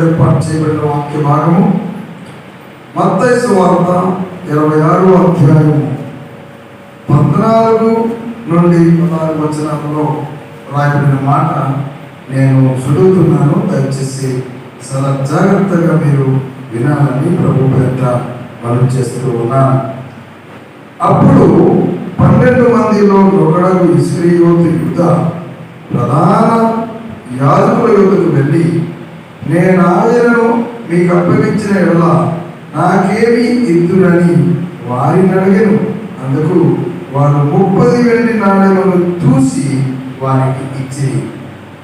ఏర్పాటు చేయబడిన వాక్య భాగము మత్తయి సువార్త 26వ అధ్యాయము 14 నుండి 16 వచనాలలో రాయబడిన మాట నేను చదువుతున్నాను. దయచేసి చాలా జాగ్రత్తగా మీరు వినాలని ప్రభు పేరిట మనం చేస్తూ ఉన్నాను. అప్పుడు 12 మందిలో ఒకడు ఇస్కరియోతు యూదా ప్రధాన యాజకుల యొద్దకు వెళ్ళి, నేను ఆయనను మీకు అప్పగించిన ఎడల నాకేమి ఇద్దురని వారిని అడిగాను. అందుకు వారు 30 వెండి నాణ్యములను చూసి వారికి ఇచ్చి,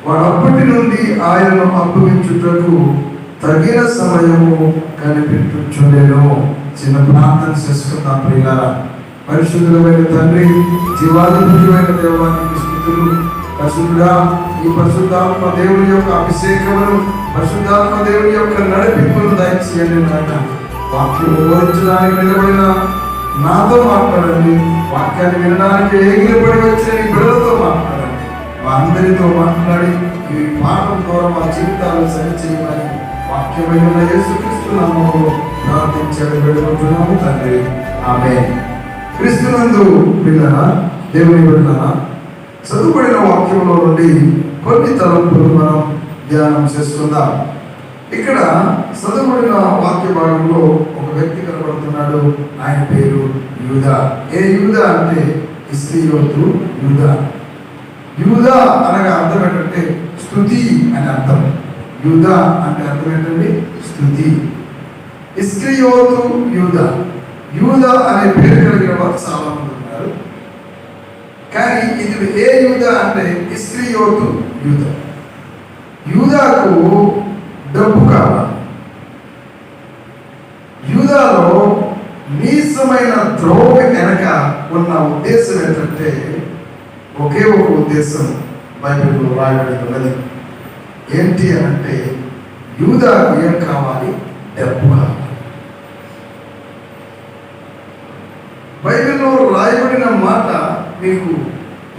వాడు అప్పటి నుండి ఆయనను అప్పగించుటకు తగిన సమయము కనిపెట్టుచుండెను. చిన్న ప్రార్థన చేసుకుందాం. ప్రియులారా, పరిశుద్ధులమైన తండ్రి, జీవాధిపతిమైన దేవానికి స్తుతులు. పరిశుద్ధుడా, ఈ పరిశుద్ధాత్మ దేవుని యొక్క అభిషేకమును, పరిశుద్ధాత్మ దేవుని యొక్క నడిపింపును దయచేయండి నాయన. వాక్యం వివరించడానికి నిలబడిన నాతో మాట్లాడండి. వాక్యాన్ని వినడానికి ఎగిరిపడి వచ్చిన ఈ బిడ్డలతో మాట్లాడండి. వారందరితో మాట్లాడి ఈ పాఠం ద్వారా మా జీవితాలు సరిచేయమని వాక్యమైన యేసుక్రీస్తు నామములో ప్రార్థించాడు వేడుకుంటున్నాము తండ్రి, ఆమేన్. క్రీస్తునందు పిల్లరా, దేవుని బిడ్డలారా, చదువుబడిన వాక్యంలో నుండి కొన్ని తలంపులు మనం ధ్యానం చేసుకుందాం. ఇక్కడ చదువుబడిన వాక్య భాగంలో ఒక వ్యక్తి కనబడుతున్నాడు. ఆయన పేరు యూదా. ఏ యూదా అంటే ఇస్కరియోతు యూదా. యూదా అనగా అర్థం ఏంటంటే స్తుతి అని అర్థం. యూదా అంటే అర్థం ఏంటండి? స్తుతి. ఇస్కరియోతు యూదా. యూదా అనే పేరు కలిగిన వారు చాలా మంది ఉన్నారు. కానీ ఇది ఏ యూదా అంటే ఇస్కరియోతు యూదా. యూదాకు డబ్బు కావాలి. యూదాలో నీచమైన ద్రోహి వెనక ఉన్న ఉద్దేశం ఏంటంటే ఒకే ఒక ఉద్దేశం బైబిల్లో రాయబడి ఉన్నది. ఏంటి అని అంటే యూదాకు ఏం కావాలి? డబ్బు కావాలి. బైబిల్లో రాయబడిన మాట మీకు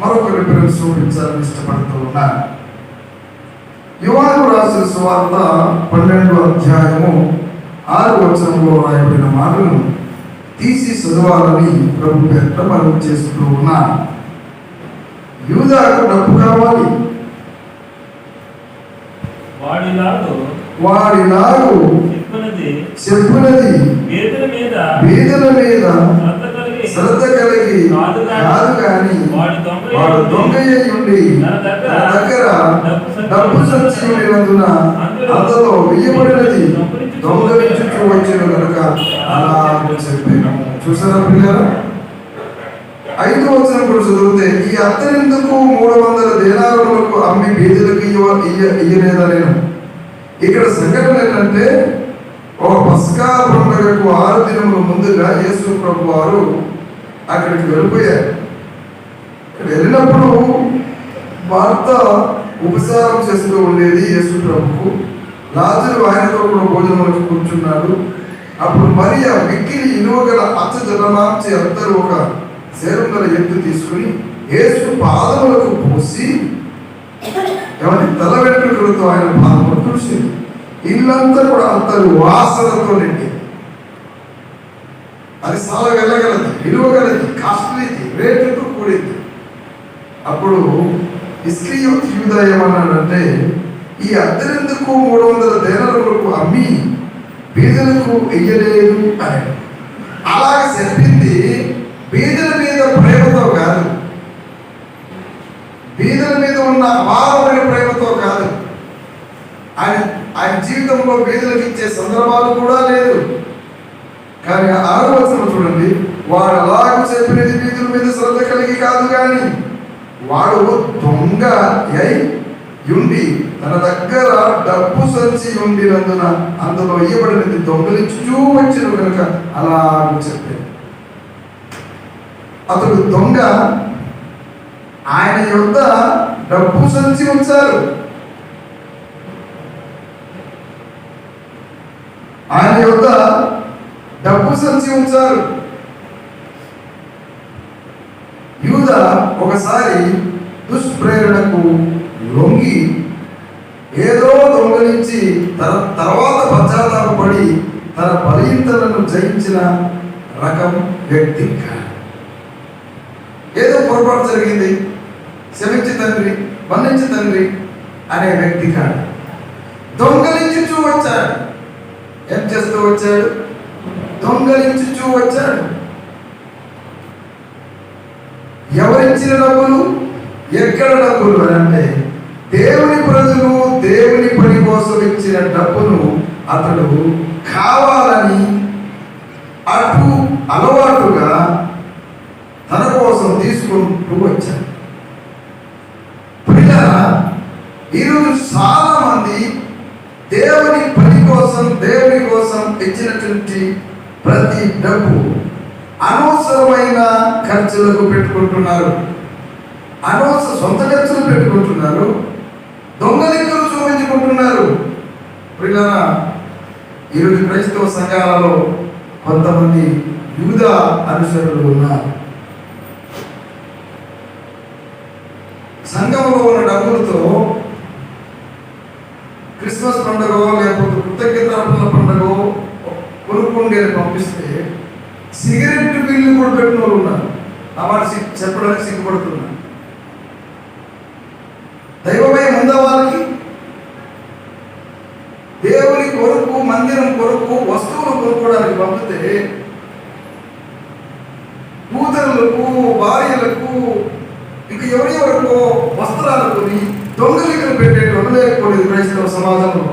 మరొక రిఫరెన్స్ చూపించాలని ఇష్టపడుతూ ఉన్నాను. యోహాను రాసిన సువార్త 12వ అధ్యాయము 6వ వచనంలో రాయబడిన మాటను తీసి చదవాలని ప్రభు పేరిట మనం చేస్తూ ఉన్నాను. యూదాకు డబ్బు కావాలి. వాడిలాగు చెప్పునది బీదల మీద శ్రద్ధ కలిగి కాదు కానీ వాడు దొంగ ఉండి తన దగ్గర డబ్బు సంచి ఉన్నందున అందులో వెయ్యబడినది దొంగలించుచూ వచ్చిన కనుక అలా చెప్పాను. చూసారా పిల్లలు? 5వ వచనం కూడా చదివితే, ఈ అత్తనెందుకు 300 దేనారులకు అమ్మి బీదలకు ఇయ్యలేదా నేను. ఇక్కడ సంఘటన ఏంటంటే, ఒక పస్కా పండుగకు 6 దినముల ముందుగా యేసు ప్రభు వారు అక్కడికి వెళ్ళిపోయారు. వెళ్ళినప్పుడు వార్త ఉపచారం చేస్తూ ఉండేది యేసు ప్రభుకు. లాజరు ఆయనతో కూడా భోజనములకు కూర్చున్నాడు. అప్పుడు మరియా మిక్కిలి ఇనువగల అచ్చ జలమాంచి అందరూ ఒక శరీరంలో ఎత్తు తీసుకుని యేసు పాదములకు పోసి తల వెంట్రుకలతో ఆయన పాదములు తుడిచింది. ఇల్లంతా కూడా అంతరు వాసనతో నిండి. అది చాలా వెళ్ళగలది, విలువగలది, కాస్ట్లీది, రేటుతో కూడింది. అప్పుడు ఇస్కరియోతు యూదా ఏమన్నాడంటే, ఈ అద్దెందుకు 300 దేనారులకు అమ్మి బీదలకు ఇయ్యలేదు అని. అలాగే చెప్పింది బీదల మీద ప్రేమతో కాదు, బీదల మీద ఉన్న అపారమైన ప్రేమతో కాదు. ఆయన జీవితంలో బీదలకు ఇచ్చే సందర్భాలు కూడా లేదు. కానీ 6వ వచనం చూడండి, వాడు అలాగూ చెప్పినది బీదుల మీద శ్రద్ధ కలిగి కాదు కానీ వాడు దొంగ ఉండి తన దగ్గర డబ్బు సంచి ఉండినందున అందులో ఇవ్వబడినది దొంగలించూ వచ్చిన కనుక అలాగూ చెప్పాడు. అతడు దొంగ. ఆయన యొద్ద డబ్బు సంచి ఉంచారు. ఆయన యొద్ద డబ్బు సంచి ఉంచారు. యూదా ఒకసారి దుష్ప్రేరణకు లొంగి ఏదో దొంగలించి తర్వాత పశ్చాత్తాపడి తన బలహీనతలను జయించిన రకం వ్యక్తి కాదు. ఏదో పొరపాటు జరిగింది, క్షమించి తండ్రి, మన్నించి తండ్రి అనే వ్యక్తి కాదు. దొంగలించుచూ వచ్చాడు. ఏం చేస్తూ వచ్చాడు? దొంగలించుచూ వచ్చాడు. ఎవరిచ్చిన డబ్బులు, ఎక్కడ డబ్బులు అని అంటే దేవుని ప్రజలు దేవుని పని కోసం ఇచ్చిన డబ్బును అతడు కావాలని అటు అలవాటుగా తన కోసం తీసుకుంటూ వచ్చాడు. పిల్లరా, ఈరోజు చాలా మంది దేవుని పని కోసం, దేవుని కోసం ఇచ్చినటువంటి ప్రతి డబ్బు అనవసరమైన ఖర్చులకు పెట్టుకుంటున్నారు. సొంత ఖర్చులు పెట్టుకుంటున్నారు, దొంగలింకులు చూపించుకుంటున్నారు. పిల్లరా, ఈరోజు క్రైస్తవ సంఘాలలో కొంతమంది యూదా అనుసరులు ఉన్నారు. సంఘంలో ఉన్న డబ్బులతో క్రిస్మస్ పండుగ లేకపోతే కృతజ్ఞతార్పణల పండుగ కొనుక్కుండే పంపిస్తే సిగరెట్ బిల్లు కూడా పెట్టిన వాళ్ళు ఉన్నారు. ఆ మాట చెప్పడానికి సిగ్గుపడుతున్నారు. దైవమయం ఉందా వాళ్ళకి? దేవుని కొరకు, మందిరం కొరకు వస్తువులు కొనుక్కోవడానికి పంపితే కూతురులకు, భార్యలకు, ఇక ఎవరెవరికో వస్త్రాలు కొని దొంగలికలు పెట్టేటప్పుడు లేకపోలేదు క్రైస్తవ సమాజంలో.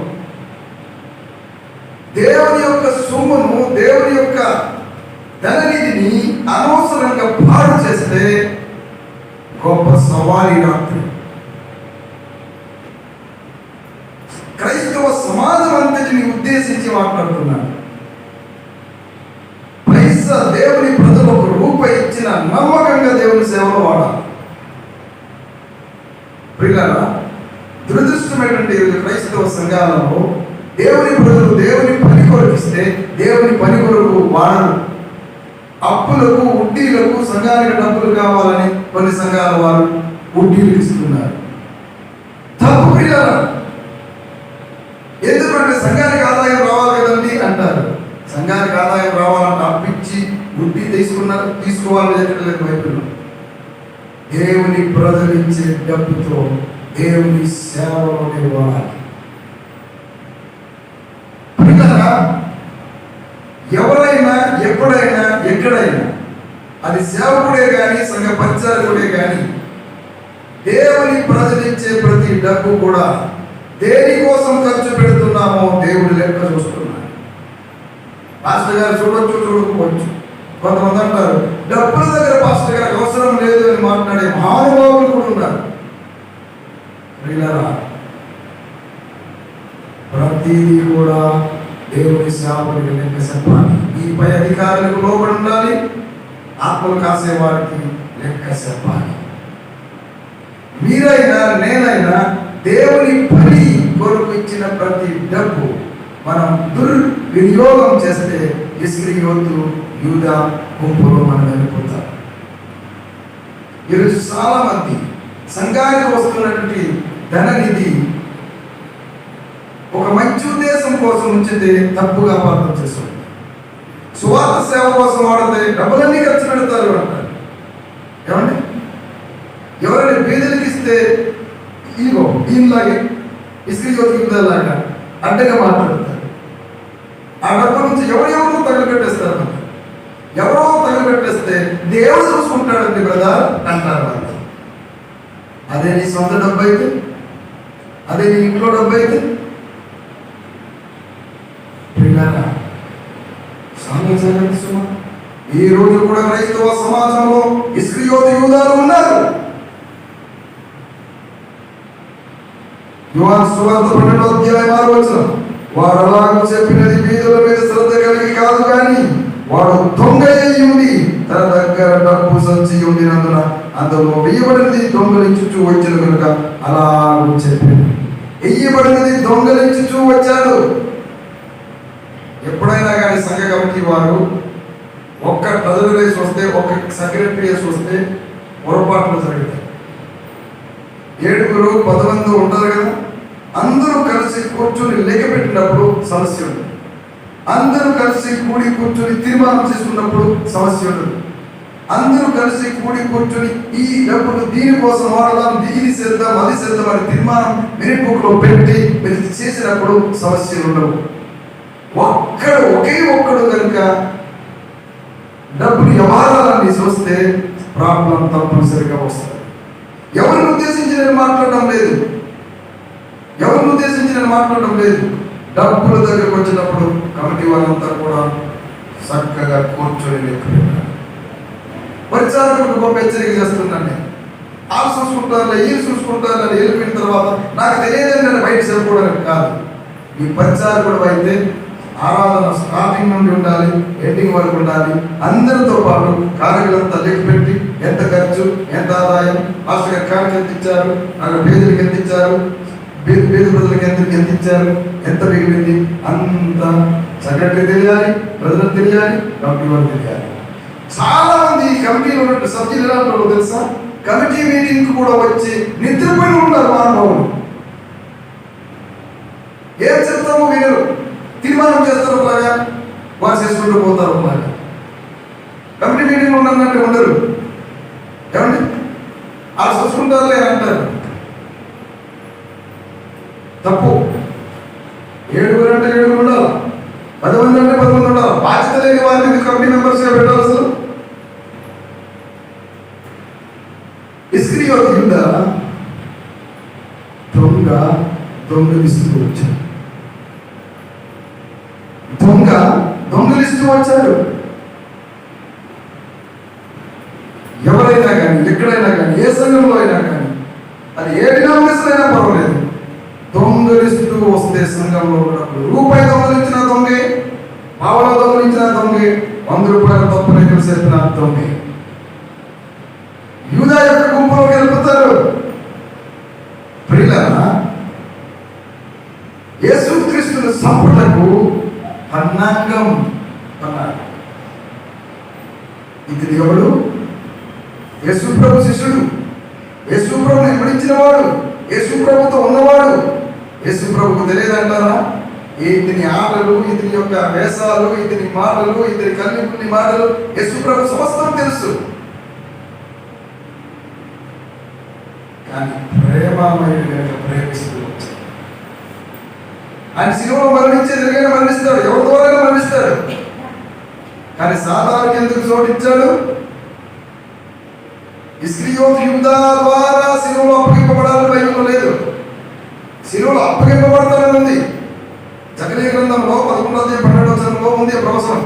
దేవుని యొక్క సొమ్మును, దేవుని యొక్క ధననిధిని అనవసరంగా పాడు చేస్తే గొప్ప సవారీ రాత్రి. క్రైస్తవ సమాజం అంతటిని ఉద్దేశించి మాట్లాడుతున్నాను. పైసా దేవుని ప్రజలు ఒక రూపాయి ఇచ్చిన నమ్మకంగా దేవుని సేవలో వాడాలి. ప్రియులారా, దురదృష్టమైనటువంటి క్రైస్తవ సంఘాలలో దేవుని ప్రజలు దేవుని పని కొరకిస్తే దేవుని పని కొరకు వాడరు. అప్పులకు, వడ్డీలకు, సంఘానికి డబ్బులు కావాలని కొన్ని సంఘాల వారు వడ్డీలు ఇస్తున్నారు. తప్పు ప్రియులారా. ఎందుకంటే సంఘానికి ఆదాయం రావాలి కదండి అంటారు. సంఘానికి ఆదాయం రావాలంటే అప్పిచ్చి వడ్డీ తీసుకోవాలని చెప్పలేదు బైబిల్లో. దేవుని ప్రజలు ఇచ్చే డబ్బుతో దేవుని సేవలోనే వాడాలి. ఎవరైనా, ఎప్పుడైనా, ఎక్కడైనా, అది సేవకుడే కానీ, సంఘ పరిచారకుడే కానీ, దేవుని ప్రజలిచ్చే ప్రతి డబ్బు కూడా దేనికోసం ఖర్చు పెడుతున్నామో దేవుడు లెక్క చూస్తున్నాడు. పాస్టర్ గారు చూడొచ్చు, చూడకపోవచ్చు. కొంతమంది అంటారు డబ్బుల దగ్గర పాస్టర్ గారికి అవసరం లేదు అని మాట్లాడే మహానుభావులు కూడా ఉన్నారు. ప్రతిదీ కూడా దేవుని సేవకుడికి లెక్క చెప్పాలి. ఈ పై అధికారులకు లోబడి ఉండాలి. ఆత్మలు కాసే వారికి లెక్క చెప్పాలి. మీరైనా, నేనైనా దేవుని పని కొరకు ఇచ్చిన ప్రతి డబ్బు మనం దుర్వినియోగం చేస్తే ఇస్కరియోతు, యూదా గుంపులో మనం వెళ్ళిపోతాం. ఈరోజు చాలా మంది సంఘానికి వస్తున్నటువంటి ధననిధి ఒక మంచి ఉద్దేశం కోసం ఉంచితే తప్పుగా అపార్థం చేస్తుంది. సువార్త సేవ కోసం వాడితే డబ్బులన్నీ ఖర్చు పెడతారు అంటారు. ఏమండి, ఎవరైనా బీదలకి ఇస్తే ఇదిగో దీనిలాగే ఇస్కరియోతులాగా అడ్డగా మాట్లాడతారు. ఆ డబ్బు నుంచి ఎవరెవరో తగలబెట్టేస్తారు. ఎవరో తగలబెట్టేస్తే దేవుడు చూసుకుంటాడండి బ్రదర్ అంటారు వాళ్ళు. అదే నీ సొంత డబ్బు అయితే, అదే నీ ఇంట్లో డబ్బు అయితే ఈ రోజు కూడా క్రైస్తవ సమాజంలో ఇస్కరియోతు యూదాలు ఉన్నారు. యోహాను సువార్త 12:6 వాడు అలాగూ చెప్పినది బీదల మీద శ్రద్ధ కలిగి కాదు కానీ వాడు దొంగ అయి ఉండి తన దగ్గర డబ్బు సంచి ఉండినందున అందులో వేయబడినది దొంగలించుచూ వచ్చిన కనుక అలాగూ చెప్పాడు. వేయబడినది దొంగలించుచూ వచ్చాడు. ఎప్పుడైనా కానీ సంఘ కమిటీ వారు ఒక్క ట్రెజరీ రేస్ వస్తే, ఒక్క సెక్రటరీ రేస్ వస్తే పొరపాట్లు జరుగుతాయి. 7 10 మంది ఉంటారు కదా, అందరూ కలిసి కూర్చొని లెక్క పెట్టినప్పుడు సమస్య ఉండదు. అందరూ కలిసి కూర్చొని తీర్మానం చేసుకున్నప్పుడు సమస్య ఉండదు. అందరూ కలిసి కూర్చొని ఈ డబ్బులు దీనికోసం వాడదాం, దీని చేద్దాం, అది చేద్దాం అని తీర్మానం మినిట్ బుక్లో పెట్టి మీరు చేసినప్పుడు సమస్యలు ఉండవు. ఒకే ఒక్కడు కనుక డబ్బులు వ్యవహారాలన్నీ చూస్తే ప్రాబ్లం తప్పనిసరిగా వస్తుంది. ఎవరిని ఉద్దేశించి నేను మాట్లాడడం లేదు, డబ్బుల దగ్గరకు వచ్చినప్పుడు కమిటీ వాళ్ళంతా కూడా చక్కగా కూర్చొని లేకపోయినారు. పరిచారకులకు గొప్ప హెచ్చరిక చేస్తున్నాను. వాళ్ళు చూసుకుంటారు, వీళ్ళు చూసుకుంటారు అని వెళ్ళిపోయిన తర్వాత నాకు తెలియదని నేను బయట చెప్పుకోవడానికి కాదు. ఈ పరిచారకుడు అయితే ఆరాధన స్టార్టింగ్ నుండి ఉండాలి, ఎండింగ్ వరకు ఉండాలి. అందరితో పాటు కార్యక్రమంతా లెక్క పెట్టి ఎంత ఖర్చు, ఎంత ఆదాయం, మాస్టర్ గారి కార్యక్రమం ఎంత ఇచ్చారు, నాకు పేదలకు ఎంత ఇచ్చారు, పేద ప్రజలకు ఎంత ఇచ్చారు, ఎంత మిగిలింది, అంత సెక్రటరీ తెలియాలి, ప్రజలకు తెలియాలి, కమిటీ వారికి తెలియాలి. చాలా మంది ఈ కమిటీలో ఉన్నట్టు సబ్జెక్ట్ ఎలా ఉంటారో తెలుసా? కమిటీ మీటింగ్ కూడా వచ్చి నిద్రపోయి ఉంటారు మానవులు. ఏం చెప్తామో వినరు, తీర్మానం చేస్తారు ఒకలాగా, వారు చేసుకుంటూ పోతారు ఒకలాగా. కమిటీ మీటింగ్ ఉన్నట్టు ఉండరు. ఏమండి వాళ్ళు చూసుకుంటారు అని అంటారు. తప్పు. 7 అంటే 7 ఉండాలి, 10 మంది అంటే 10 మంది ఉండాలి. బాధ్యత లేని వారిని కమిటీ మెంబర్స్గా పెట్టాలి. అసలు ఇస్కరియోతు యూదా దొంగలిస్తూ వచ్చాడు. దొంగలిస్తూ వచ్చారు. ఎవరైనా కానీ, ఎక్కడైనా కానీ, ఏ సంఘంలో అయినా కానీ, అది ఏ డినామినేషన్ అయినా పర్వాలేదు, దొంగలిస్తూ వస్తే సంఘంలో ఉన్నప్పుడు రూపాయి దొంగలించిన దొంగే, పావలా దొంగలించిన దొంగే, 100 రూపాయల తప్పునే కలిసేసిన దొంగే. యూదా యొక్క గుంపులోకి వెళ్ళిపోతారు. ప్రియులారా, యేసుక్రీస్తుని సంపుటకు పన్నాగం అన్నారు. ఇది ఎవడు? యేసుప్రభు శిష్యుడు, యేసుప్రభుని వెంబడించిన వాడు, యేసుప్రభుతో ఉన్నవాడు. యేసుప్రభుకు తెలియదంటారా? ఇతని ఆటలు, ఇతని యొక్క వేషాలు, ఇతని మాటలు, ఇతని కల్లిపుని మాటలు యేసుప్రభు సమస్తం తెలుసు. కానీ ప్రేమమయుడిగా ప్రేమిస్తూ వచ్చాడు. ఆయన శిలువలో మరణించేదిగా మరణిస్తాడు, ఎవరి ద్వారా మరణిస్తాడు. కానీ సాతానుకి ఎందుకు చోటిచ్చాడు? ఇస్కరియోతు యూదా ద్వారా శిలువలో అప్పగింపబడాలని బైబిల్లో లేదు. శిలువలో అప్పగింపబడతానని ఉంది. జకరియా గ్రంథంలో 11-12 ఉంది ఆ ప్రవచనం.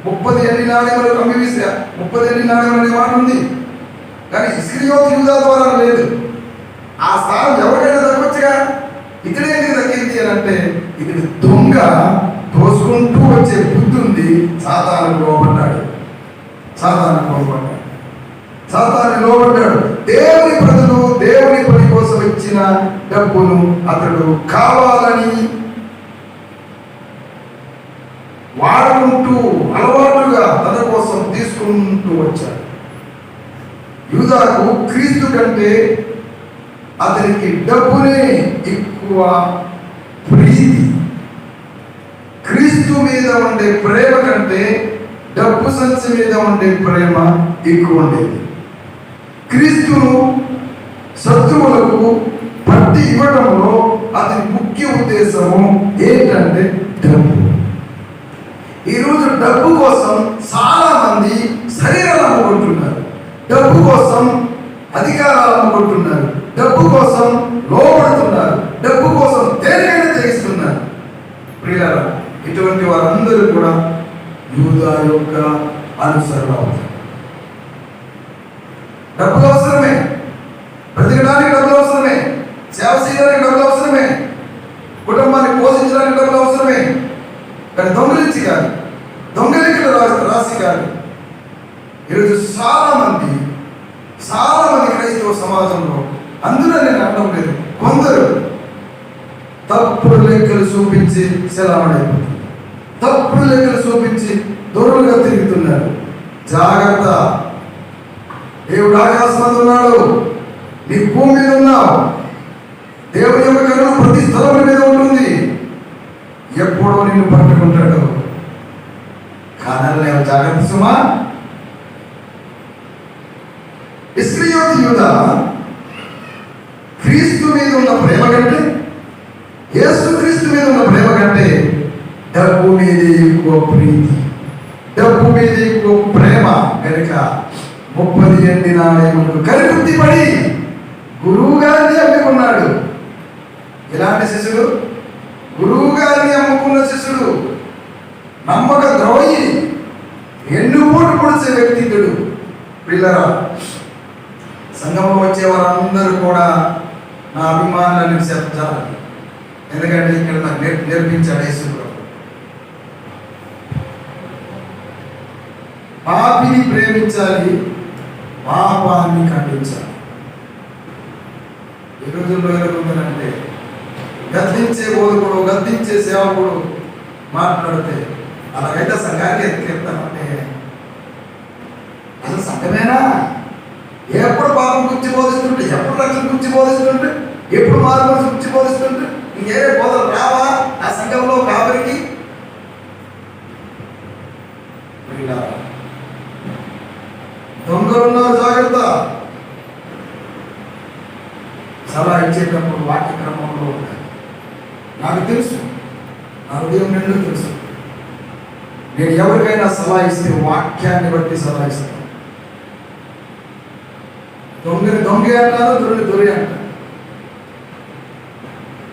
30 ఎండి నాణెములు అమ్మివేసా, 30 ఎండి నాణెములు అనే మాట ఉంది. కానీ ఇస్కరియోతు యూదా ద్వారా లేదు. ఆ స్థానం ఎవరికైనా దక్కవచ్చుగా, ఇతడేంటికి దక్కింది అని అంటే, ఇతడు దొంగ దోసుకుంటూ వచ్చే బుద్ధి ఉంది. సాతాను లోబడ్డాడు. దేవుని ప్రజలు దేవుని పని కోసం ఇచ్చిన డబ్బును అతడు కావాలని వాడుకుంటూ అలవాటుగా తన కోసం తీసుకుంటూ వచ్చాడు. యూదాకు క్రీస్తు కంటే అతనికి డబ్బునే ఎక్కువ ప్రీతి. క్రీస్తు మీద ఉండే ప్రేమ కంటే డబ్బు సంచి మీద ఉండే ప్రేమ ఎక్కువ ఉండేది. క్రీస్తును శత్రువులకు పట్టి ఇవ్వడంలో అతని ముఖ్య ఉద్దేశము ఏంటంటే డబ్బు. ఈరోజు డబ్బు కోసం చాలా మంది శరీరాలు అమ్ముకుంటున్నారు, డబ్బు కోసం అధికారాలు అమ్ముకుంటున్నారు, డబ్బు కోసం లోబడుతున్నారు, డబ్బు కోసం దేనికైనా చేయిస్తున్నారు. ప్రియులారా, ఇటువంటి వారందరూ కూడా యూదా యొక్క అనుసరణ అవుతారు. డబ్బులు అవసరమే, బ్రతకడానికి డబ్బులు అవసరమే, సేవ చేయడానికి డబ్బులు అవసరమే, కుటుంబాన్ని పోషించడానికి డబ్బులు అవసరమే. కానీ దొంగలించి కాదు, దొంగలించిన రాసి కాదు. ఈరోజు చాలా మంది క్రైస్తవ సమాజంలో, అందులో నేను అనడం లేదు, కొందరు తప్పుడు లెక్కలు చూపించి సెలవుడైపోతుంది, తప్పుడు లెక్కలు చూపించి దొరలుగా తిరుగుతున్నారు. జాగ్రత్త. దేవుడు ఆకాశం ఉన్నాడు, నీ భూమి మీద ఉన్నావు. దేవుని యొక్క కరుణ ప్రతి స్థలం మీద ఉంటుంది. ఎప్పుడో నిన్ను పట్టుకుంటాడు. కాదనలేవు, జాగ్రత్త సుమా. ఇస్కరియోతు యూదా క్రీస్తు మీద ఉన్న ప్రేమ కంటే, యేసు క్రీస్తు మీద ఉన్న ప్రేమ కంటే డబ్బు మీద ఎక్కువ ప్రీతి, డబ్బు మీద ఎక్కువ ప్రేమ కనుక 30 ఎండి నాణేములు కరిపుత్తి పడి గురువు గారిని అమ్ముకున్నాడు. ఇలాంటి శిష్యుడు, గురువు గారిని అమ్ముకున్న శిష్యుడు, నమ్మక ద్రోహి, ఎన్నుపోటు పొడిచే వ్యక్తిత్తుడు. పిల్లరా, సంఘంలో వచ్చే వారందరూ కూడా నా అభిమానాన్ని చెప్తారు. ఎందుకంటే ఇక్కడ నాకు నేర్పించాడు యేసు ప్రభు. పాపిని ప్రేమించాలి, పాపాన్ని ఖండించాలి. ఈ రోజుల్లో ఎలాగుందంటే గద్దించే బోధకుడు, గద్దించే సేవకుడు మాట్లాడితే అలాగైతే సంఘానికి ఎత్తుకెళ్తామంటే అసలు సంఘమేనా? ఎప్పుడు పాపం గురించి బోధిస్తుంటే, ఎప్పుడు రక్షణ గురించి బోధిస్తుంటే, ఎప్పుడు మార్పు గురించి బోధిస్తుంటే ఇంకేరే బోధలు రావా ఆ సంఘంలో కాపరికి? దొంగలున్నారు, జాగ్రత్త. సలహా ఇచ్చేటప్పుడు వాక్య క్రమంలో ఉంటాయి. నాకు తెలుసు, నా హృదయం నిండు తెలుసు. నేను ఎవరికైనా సలహా ఇస్తే వాక్యాన్ని బట్టి సలహా ఇస్తాను. దొంగని దొంగ అంటారు, దొరిని దొరి అంటారు.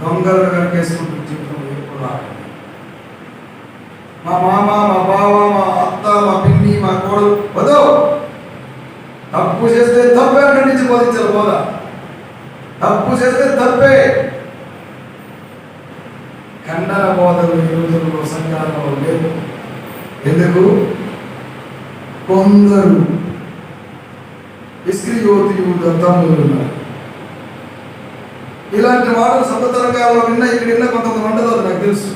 దొంగలను కనిపేసుకుంటూ జీవితంలో ఎప్పుడు రావాలి. మా మామ, మా బావ, మా అత్త, మా పిన్ని, మా కోడలు వదో తప్పు చేస్తే తప్పే ఖండించి బోధించాలి. బోధ తప్పు చేస్తే తప్పే. ఖండన బోధలు ఈ రోజుల్లో సంఘాలలో లేవు. ఎందుకు? కొందరు ఇస్కరియోతు యూదా తమ్ములు ఉన్నారు. ఇలాంటి మాటలు సొంతతరంగాల్లో విన్నా, ఇక్కడ విన్నా కొంతమంది ఉండదు. అది నాకు తెలుసు.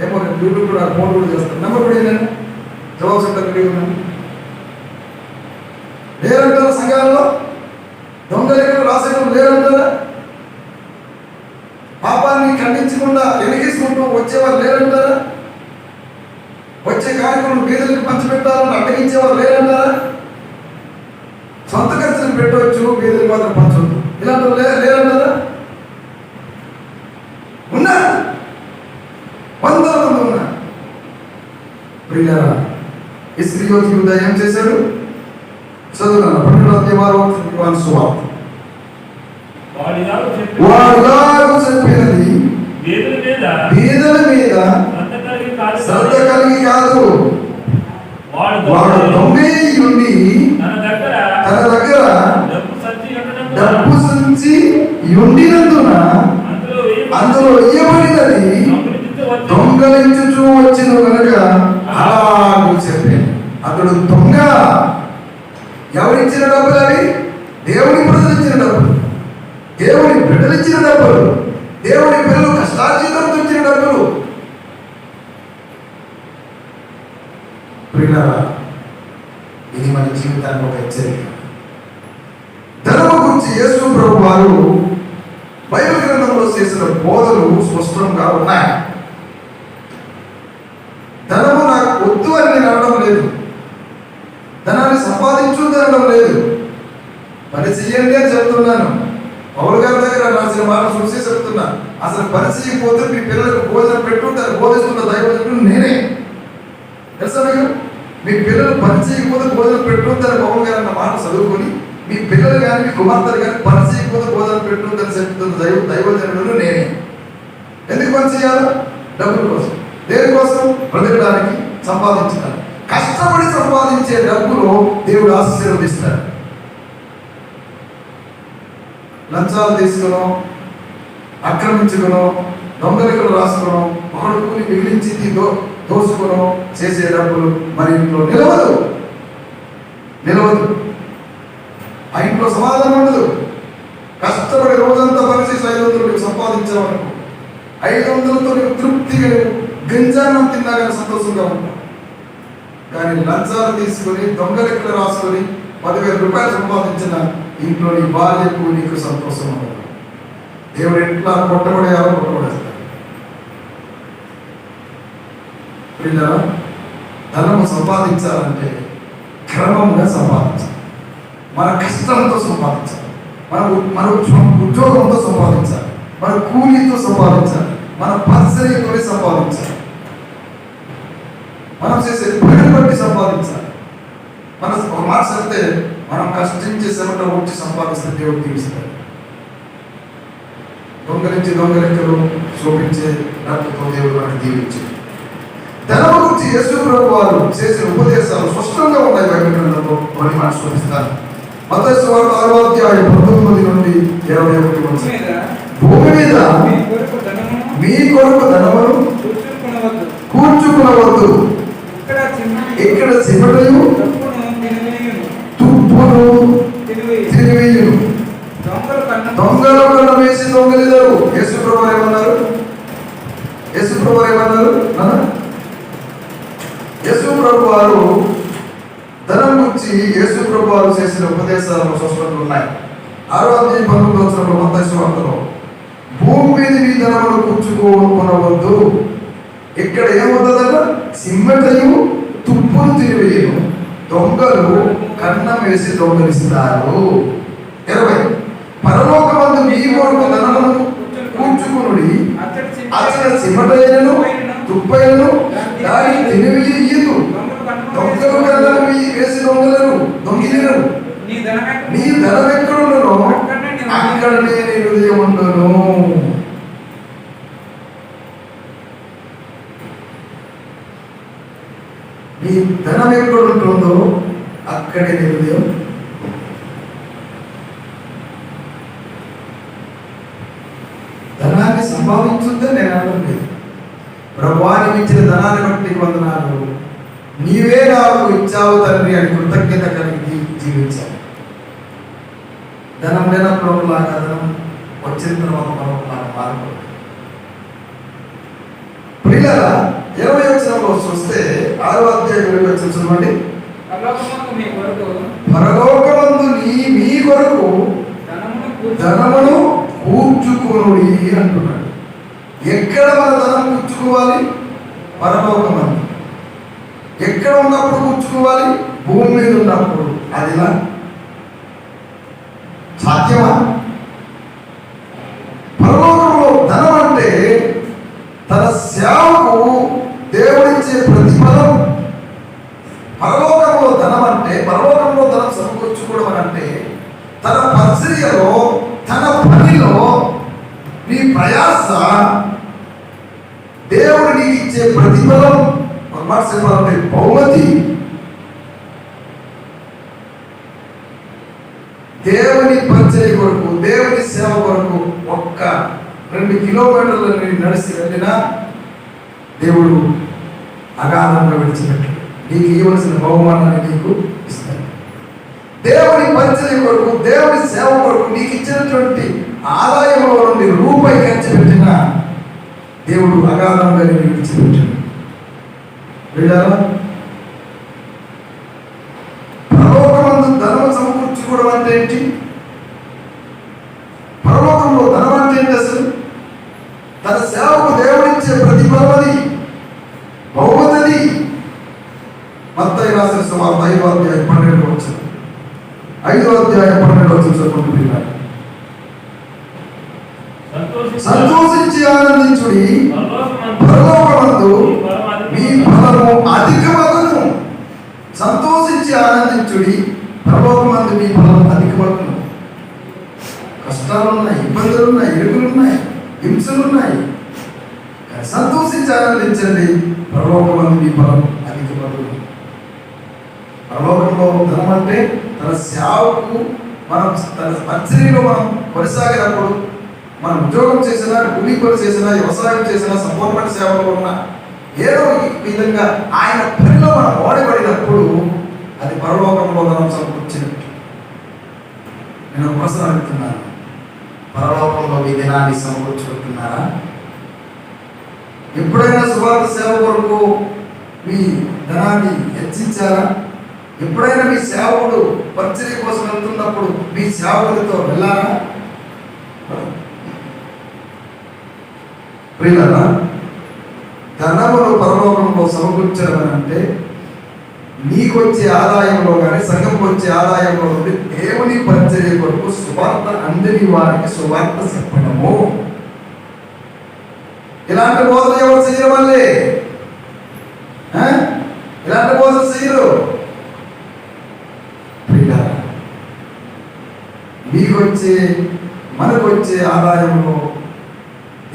ఏమో నేను యూట్యూబ్ కూడా ఫోన్ కూడా చేస్తాను. నెంబర్ కూడా నేను జవాబు సెంటర్ రెడీ ఉన్నాను. లేరంటారా సంఘాలలో? దొంగలు రాసేయడం లేరంటారా? పాపాన్ని ఖండించకుండా వెలిగిస్తుంటూ వచ్చేవారు లేరంటారా? వచ్చే కార్యక్రమం బీదలకు పంచిపెట్టాలని అడ్డగించేవారు లేరంటారా? సొంత ఖర్చులు పెట్టవచ్చు, బీదలకు మాత్రం పంచవద్దు, ఇలాంటి లేరంటారా? ఉన్నారు, వందల మంది ఉన్నారు. ప్రియులారా, ఇస్కరియోతు యూదా ఏం చేశాడు? చదువుకున్నాను. 12వ అధ్యాయం సువార్త. వాడు చెప్పినది బీదల మీద శ్రద్ధ కలిగి కాదు, వాడు దొంగై ఉండి తన దగ్గర డబ్బు సంచి ఉండినందున అందులో ఇయ్యబడినది దొంగలించుచూ వచ్చిన కనుక అలాగూ చెప్పాను. అతడు దొంగ. ఎవరిచ్చిన డబ్బులు అవి? దేవుని ప్రజలు ఇచ్చిన డబ్బులు, దేవుని బిడ్డలు ఇచ్చిన డబ్బులు, దేవుని పిల్లలు కష్టార్జితంతో ఇచ్చిన డబ్బులు. ప్రియులారా, ఇది మన జీవితానికి ఒక హెచ్చరిక. ధనము గురించి యేసు ప్రభు వారు బైబిల్ గ్రంథంలో చేసిన బోధలు స్పష్టంగా ఉన్నాయి. ధనము నాకు వద్దు అని నేను అనడం లేదు, ధనాన్ని సంపాదించుంది అనడం లేదు. పని చెయ్యండి అని చెప్తున్నాను. పౌలు గారి దగ్గర రాసిన మాట చూసి చెప్తున్నా. అసలు పని చేయకపోతే మీ పిల్లలకు భోజనం పెట్టుంటారు, బోధిస్తున్న దైవజనుడు నేనే. తెలుసా మీకు? మీ పిల్లలు పని చేయకపోతే భోజనం పెట్టుంటారు పౌలు గారు అన్న మాట చదువుకొని, మీ పిల్లలు కానీ మీ కుమార్తెలు కానీ పని చేయకపోతే భోజనం పెట్టుందని చెప్తున్న దైవజనుడు నేనే. ఎందుకు పని చేయాలి? డబ్బుల కోసం. దేనికోసం? బ్రతకడానికి, సంపాదించడానికి. కష్టపడి సంపాదించే డబ్బులు దేవుడు ఆశీర్వదిస్తాడు. లంచాలు తీసుకునో, ఆక్రమించుకునో, దొంగలికలు రాసుకునో, ఒకడు కూలి మిగిలించి దోసుకునో చేసే డబ్బులు మరి ఇంట్లో నిలవదు. ఆ ఇంట్లో సమాధానం ఉండదు. కష్టపడి రోజంతా పనిచేసి 500 సంపాదించామనుకో, 500తో నీకు తృప్తిగా గంజాన్నం తిన్నా కానీ సంతోషంగా ఉంటాం. కానీ లంచాలు తీసుకొని, దొంగలెక్కలు రాసుకొని 10,000 రూపాయలు సంపాదించిన ఇంట్లో నీ భార్యకు నీకు సంతోషం ఉండదు. దేవుడు ఎట్లా కొట్టబడేయాలో కొట్టబడేస్తాడు. పిల్లల ధనము సంపాదించాలంటే క్రమంగా సంపాదించాలి. మన కష్టంతో సంపాదించాలి. మన ఉద్యోగంతో సంపాదించాలి. మన కూలీతో సంపాదించాలి. మన పరిచర్యతో సంపాదించాలి. మనం చేసే పని బట్టి సంపాదించాలి. మన ఒక మాట చెప్తే మనం కష్టించే శ్రమట వచ్చి సంపాదిస్తే దేవుడు దీవిస్తాడు. దొంగలెక్కలు చూపించే డబ్బుతో దేవుడు మనకు దీవించాడు. ధనము గురించి యేసు ప్రభు వారు చేసిన ఉపదేశాలు స్పష్టంగా ఉన్నాయి. బైబిల్ గ్రంథంలో కొన్ని మాట చూపిస్తాను. మత్తయి సువార్త 6వ అధ్యాయం 19 నుండి 21 వరకు. భూమి మీద మీ కొరకు ధనమును కూర్చుకునవద్దు. ఇక్కడ చిమటయు తుప్పును తిరివేయును. దొంగలు కన్న వేసి దొంగలిద్దరు. యేసు ప్రభు ఏమన్నారు? యేసు ప్రభు వారు ధనం గురించి యేసు ప్రభు వారు చేసిన ఉపదేశాలను స్పష్టంగా ఉన్నాయి. 6వ అధ్యాయం 19వ వచనంలో మత్తయి సువార్తలో భూమి మీద మీ ధనమును కూర్చుకోనవద్దు. ఇక్కడ ఏమవుతుందట? సిమ్మటయు తుప్పును తిరివేయును. దొంగలు కన్నం వేసి దొంగలిస్తారు. 20 పరలోకమందు మీ కొరకు ధనమును కూర్చుకునుడి. అతని సిమ్మటైనను తుప్పైనను దాన్ని తిరివేయదు. దొంగలు కన్నం వేసి దొంగిలను. నీ ధనం ఎక్కడుండునో అక్కడనే నీ హృదయం ఉండును. నీ ధనం ఎక్కడ ఉంటుందో అక్కడే నీ హృదయం. ధనాన్ని సంపాదించుందే నేను అనడం లేదు. ప్రభువానికి ఇచ్చిన ధనాన్ని బట్టి వందనాలు, నీవే నాకు ఇచ్చావు తండ్రి అని కృతజ్ఞత కలిగి జీవించాలి. ధనం లేనప్పుడు లాగా ధనం వచ్చిన తర్వాత మనం మారకూడదు. పిల్లల 20వ వచనంలో చూస్తే 6వ అధ్యాయం 20వ వచనం చూడండి. పరలోకమందు మీ కొరకు ధనమును కూర్చుకోనుడి అంటున్నాడు. ఎక్కడ మన ధనం కూర్చుకోవాలి? పరలోకమందు. ఎక్కడ ఉన్నప్పుడు కూర్చుకోవాలి? భూమి మీద ఉన్నప్పుడు. అదిలా సాధ్యమా? పరలోకంలో ధనం అంటే తన సేవకు దేవుడిచ్చే ప్రతిఫలం. పరలోకంలో ధనం అంటే, పరలోకంలో ధనం సమకూర్చుకోవడం అంటే తన పరిచర్యలో, తన పనిలో నీ ప్రయాస దేవుడు నీకు ఇచ్చే ప్రతిఫలం. చెప్పాలంటే బహుమతి. దేవుని పరిచర్య కొరకు, దేవుని సేవ కొరకు 1-2 కిలోమీటర్లు నడిచి వెళ్ళినా దేవుడు అగాధంగా విడిచిపెట్టాడు. నీకు ఇవ్వవలసిన బహుమానాన్ని నీకు ఇస్తాడు. దేవుని పరిచర్య కొరకు, దేవుని సేవ కొరకు నీకు ఇచ్చినటువంటి ఆదాయంలో నుండి రూపాయి ఖర్చు పెట్టినా దేవుడు అగాధంగా నేను విడిచిపెట్టాడు. వెళ్ళారా? పరలోకమందు ధనం సమకూర్చుకోవడం అంటే ఏంటి? పరలోకంలో ధనం అంటే ఏంటి? అసలు తన సేవకు దేవుడిచ్చే ప్రతిఫలమది, బహుమతి. మత్తయి రాసిన సువార్త 5వ అధ్యాయం 12వ వచనం. 5వ అధ్యాయం 12వ వచనం చదువుకుంటున్నారు. సంతోషించి ఆనందించుడి, పరలోకమందు మీ ఫలము అధికమగును. సంతోషించి ఆనందించుడి, పరలోకమందు మీ ఫలము అధికమగును. కష్టాలు ఉన్నాయి, ఇబ్బందులు ఉన్నాయి, ఇరుకులు ఉన్నాయి, హింసలు ఉన్నాయి. సంతోషించి ఆనందించండి, పరలోకమందు మీ ఫలం అధికమగును. పరలోకంలో ధనం అంటే తన సేవకు, మనం తన పరిచర్యలో మనం కొనసాగినప్పుడు, మనం ఉద్యోగం చేసినా, కూలీ పని చేసినా, వ్యవసాయం చేసినా, సంపూర్ణ సేవలో ఉన్న ఏదో విధంగా ఆయన పనిలో మనం ఓడబడినప్పుడు అది పరలోకంలో ధనం సమకూర్చినట్టు. నేను ఒక ప్రశ్న అడుగుతున్నాను, పరలోకంలో మీ దినాన్ని సమకూర్చుకుంటున్నారా? ఎప్పుడైనా సువార్త సేవ కొరకు మీ ధనాన్ని హెచ్చించారా? ఎప్పుడైనా మీ సేవకుడు పరిచర్య కోసం వెళ్తున్నప్పుడు మీ సేవకుడితో వెళ్ళారా? ప్రియులారా, ధనమును పరలోకంలో సమకూర్చడం అంటే నీకు వచ్చే ఆదాయంలో కానీ సంఘంకి వచ్చే ఆదాయంలో నుండి దేవుని పరిచర్య కొరకు సువార్త అందని వారికి సువార్త చెప్పడము. ఇలాంటి బోధన ఎవరు చేయరు? వాళ్ళే ఇలాంటి బోధన చేయరు. మీకొచ్చే మనకొచ్చే ఆదాయంలో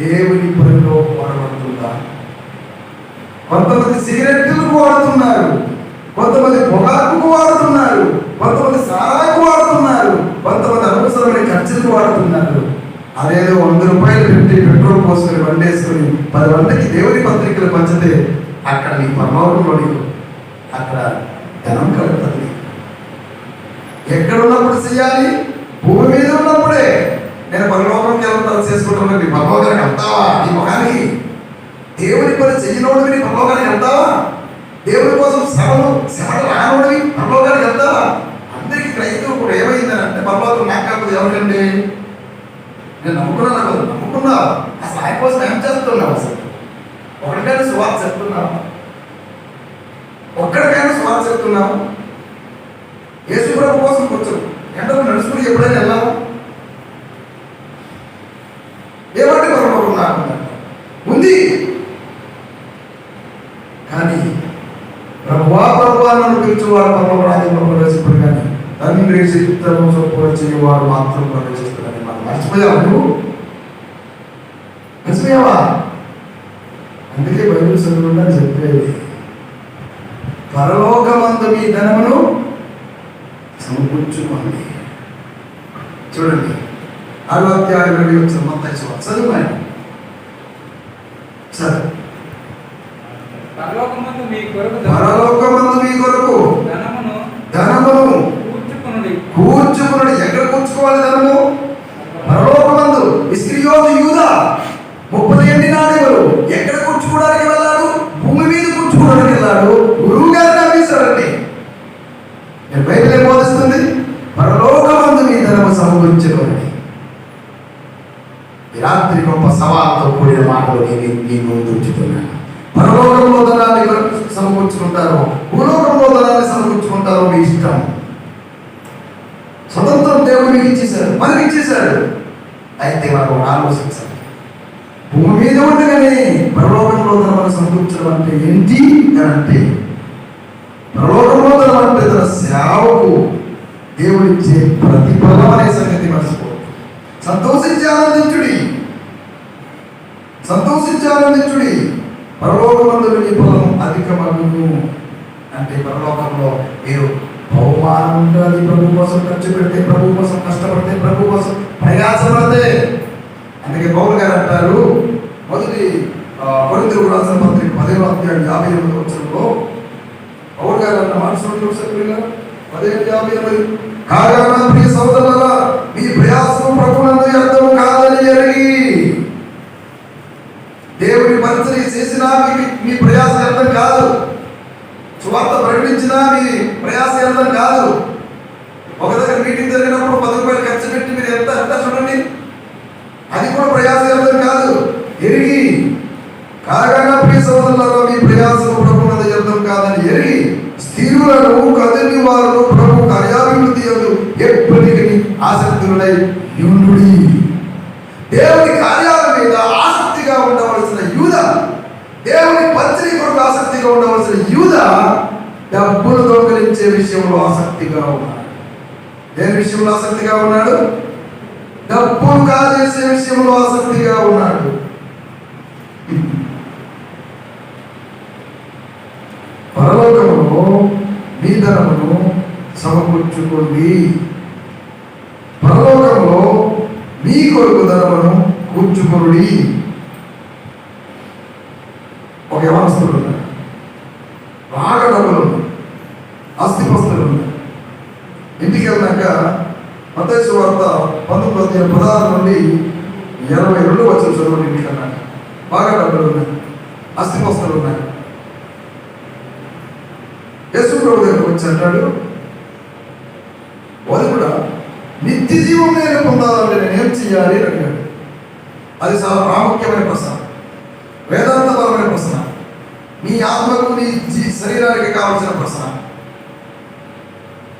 దేవుని పనిలో వాడబడుతుందా? కొంతమంది సిగరెట్లకు వాడుతున్నారు, కొంతమంది పొగాకు వాడుతున్నారు, కొంతమంది సారాకు వాడుతున్నారు, కొంతమంది అనవసరమైన ఖర్చులకు వాడుతున్నారు. అదేదో 100 రూపాయలు పెట్టి పెట్రోల్ పోసుకొని వండేసుకొని 10 మందికి దేవుని పత్రికలు పంచితే అక్కడ నీ పరలోకంలో నీకు అక్కడ ధనం కలుగుతుంది. ఎక్కడున్నప్పుడు చేయాలి? భూమి మీద ఉన్నప్పుడే. నేను పరలోకంకి వెళ్తాను చేసుకుంటున్నాను. నీ పరలోకానికి వెళ్తావా? నీ ముఖానికి దేవుని పని చెయ్యనోడివి నీ పరలోకానికి వెళ్తావా? దేవుని కోసం శ్రమలు రానోడివి పరలోకానికి వెళ్తావా? అందరికీ క్రైస్తవులు కూడా ఏమైందని అంటే పరలోకం నాకు కాకపోతే ఎవరికండి? నేను నమ్ముకున్నా అసలు ఆయన కోసం ఏం చేస్తున్నావు? అసలు ఒకరికైనా సువార్త చెప్తున్నావు? ఒక్కడికైనా సువార్త చెప్తున్నావు? యేసు ప్రభు కోసం కొంచెం ఎండకు నడుచుకుని ఎప్పుడైనా వెళ్ళావా? ఏమంటే పరలోకం నాకు ఉంది, కానీ ప్రభువా నన్ను పిలిచేవాడు పరలోక రాజ్యంలో ప్రవేశించడు, కానీ తండ్రి చిత్తము చొప్పున చేయవాడు మాత్రం ప్రవేశిస్తాడని మనం మర్చిపోయావా? నువ్వు మర్చిపోయావా? అందుకే బైబిల్ చదువుకుండా చెప్పేది, పరలోకమందు మీ ధనమును సమకూర్చుకోండి. చూడండి 6:20 మత్తయి చదువు. సరే, పరలోకమందు మీ కొరకు ధనమును కూర్చుకునుడి. ఎక్కడ కూర్చుకోవాలి ధనము? పరలోకమందు. ఇస్కరియోతు యూదా 30 నాణేలు ఎక్కడ కూర్చుకోవడానికి వెళ్ళాడు? భూమి మీద కూర్చుకోవడానికి వెళ్ళాడు. గురువు గారిని నమ్మేశాడండి. బైబిల్ ఏం బోధిస్తుంది? పరలోకమందు మీ ధనము సమకూర్చుకోండి. ఈ రాత్రి గొప్ప సవాళ్ళతో కూడిన మాటలు నేను ముందు ఉంచుతున్నాను. పరలోకంలో ధనాన్ని సమకూర్చుకుంటారో, భూలోకంలో ధనాన్ని సమకూర్చుకుంటారో మీ ఇష్టం. స్వతంత్రం దేవుడు మీకు ఇచ్చేశాడు, మనకి ఇచ్చేశాడు. అయితే మనం ఆలోచించాలి, భూమి మీద ఉండగానే పరలోకంలో ధనాన్ని సమకూర్చడం అంటే ఏంటి అంటే, పరలోకంలో ధనం అంటే తన సేవకు దేవుడిచ్చే ప్రతిఫలం అనే సంగతి మర్చిపో. సంతోషించి ఆనందించుడి. పరలోకమందు నీ ఫలం అధికమగును అంటే పరలోకంలో మీరు బహుమానం ఉంటుంది. ప్రభు కోసం ఖర్చు పెడితే, ప్రభు కోసం కష్టపడితే, ప్రభు కోసం ప్రయాసపడితే. అందుకే పౌలు గారు అంటారు, మొదటి కొరింథీయులకు రాసిన పత్రిక 10:58 పౌలు గారు అన్న మాట చూడండి. 10:58 కాగా నా ప్రియ సోదరులారా, మీ ప్రయాసము ప్రభువునందు వ్యర్థము కాదని ఎరిగి. దేవుని పరిచర్య చేసినా మీ ప్రయాస వ్యర్థం కాదు. సువార్త ప్రకటించినా మీ ప్రయాస వ్యర్థం కాదు. ఒక దగ్గర మీటింగ్ జరిగినప్పుడు 10 రూపాయలు ఖర్చు పెట్టి మీరు ఎంత చూడండి, అది కూడా ప్రయాస వ్యర్థం కాదు. ఎరిగి కాగా నా ప్రియ సోదరులారా, మీ ప్రయాసము ప్రభువునందు వ్యర్థం కాదని ఎరిగి స్థిరులను కదిలి వారు ప్రభు కార్యాభివృద్ధి ఎప్పటికీ ఆసక్తులై యుండుడి. దేవుని కార్యాల మీద ఆసక్తిగా ఉండవలసిన యూద, దేవుని పరిచర్య కొరకు ఆసక్తిగా ఉండవలసిన యూద డబ్బులు దొంగిలించే విషయంలో ఆసక్తిగా ఉన్నాడు. దేని విషయంలో ఆసక్తిగా ఉన్నాడు? డబ్బులు కాజేసే విషయంలో ఆసక్తిగా ఉన్నాడు. పరలోకములో మీ ధనమును సమకూర్చుకోండి. పరలోకంలో మీ కొరకు ధనమును కూర్చుకొనుడి. ఒక యవనస్తుడు ఉన్నాడు, బాగా డబ్బులు ఉన్నాయి, ఆస్తిపస్తులు ఉన్నాయి. ఇంటికి వెళ్ళాక మత్తయి సువార్త 19:16 నుండి 22 చదవండి. ఇంటికి వెళ్ళాక బాగా డబ్బులు ఉన్నాయి, ఆస్తిపస్తులు ఉన్నాయి. యేసు ప్రభు దగ్గరకు వచ్చి అంటాడు, అది కూడా నిత్య జీవం నేను పొందాలంటే నేనేం చెయ్యాలి అని అడిగాడు. అది చాలా ప్రాముఖ్యమైన ప్రశ్న. అడగడానికి కావాల్సిన ప్రశ్న.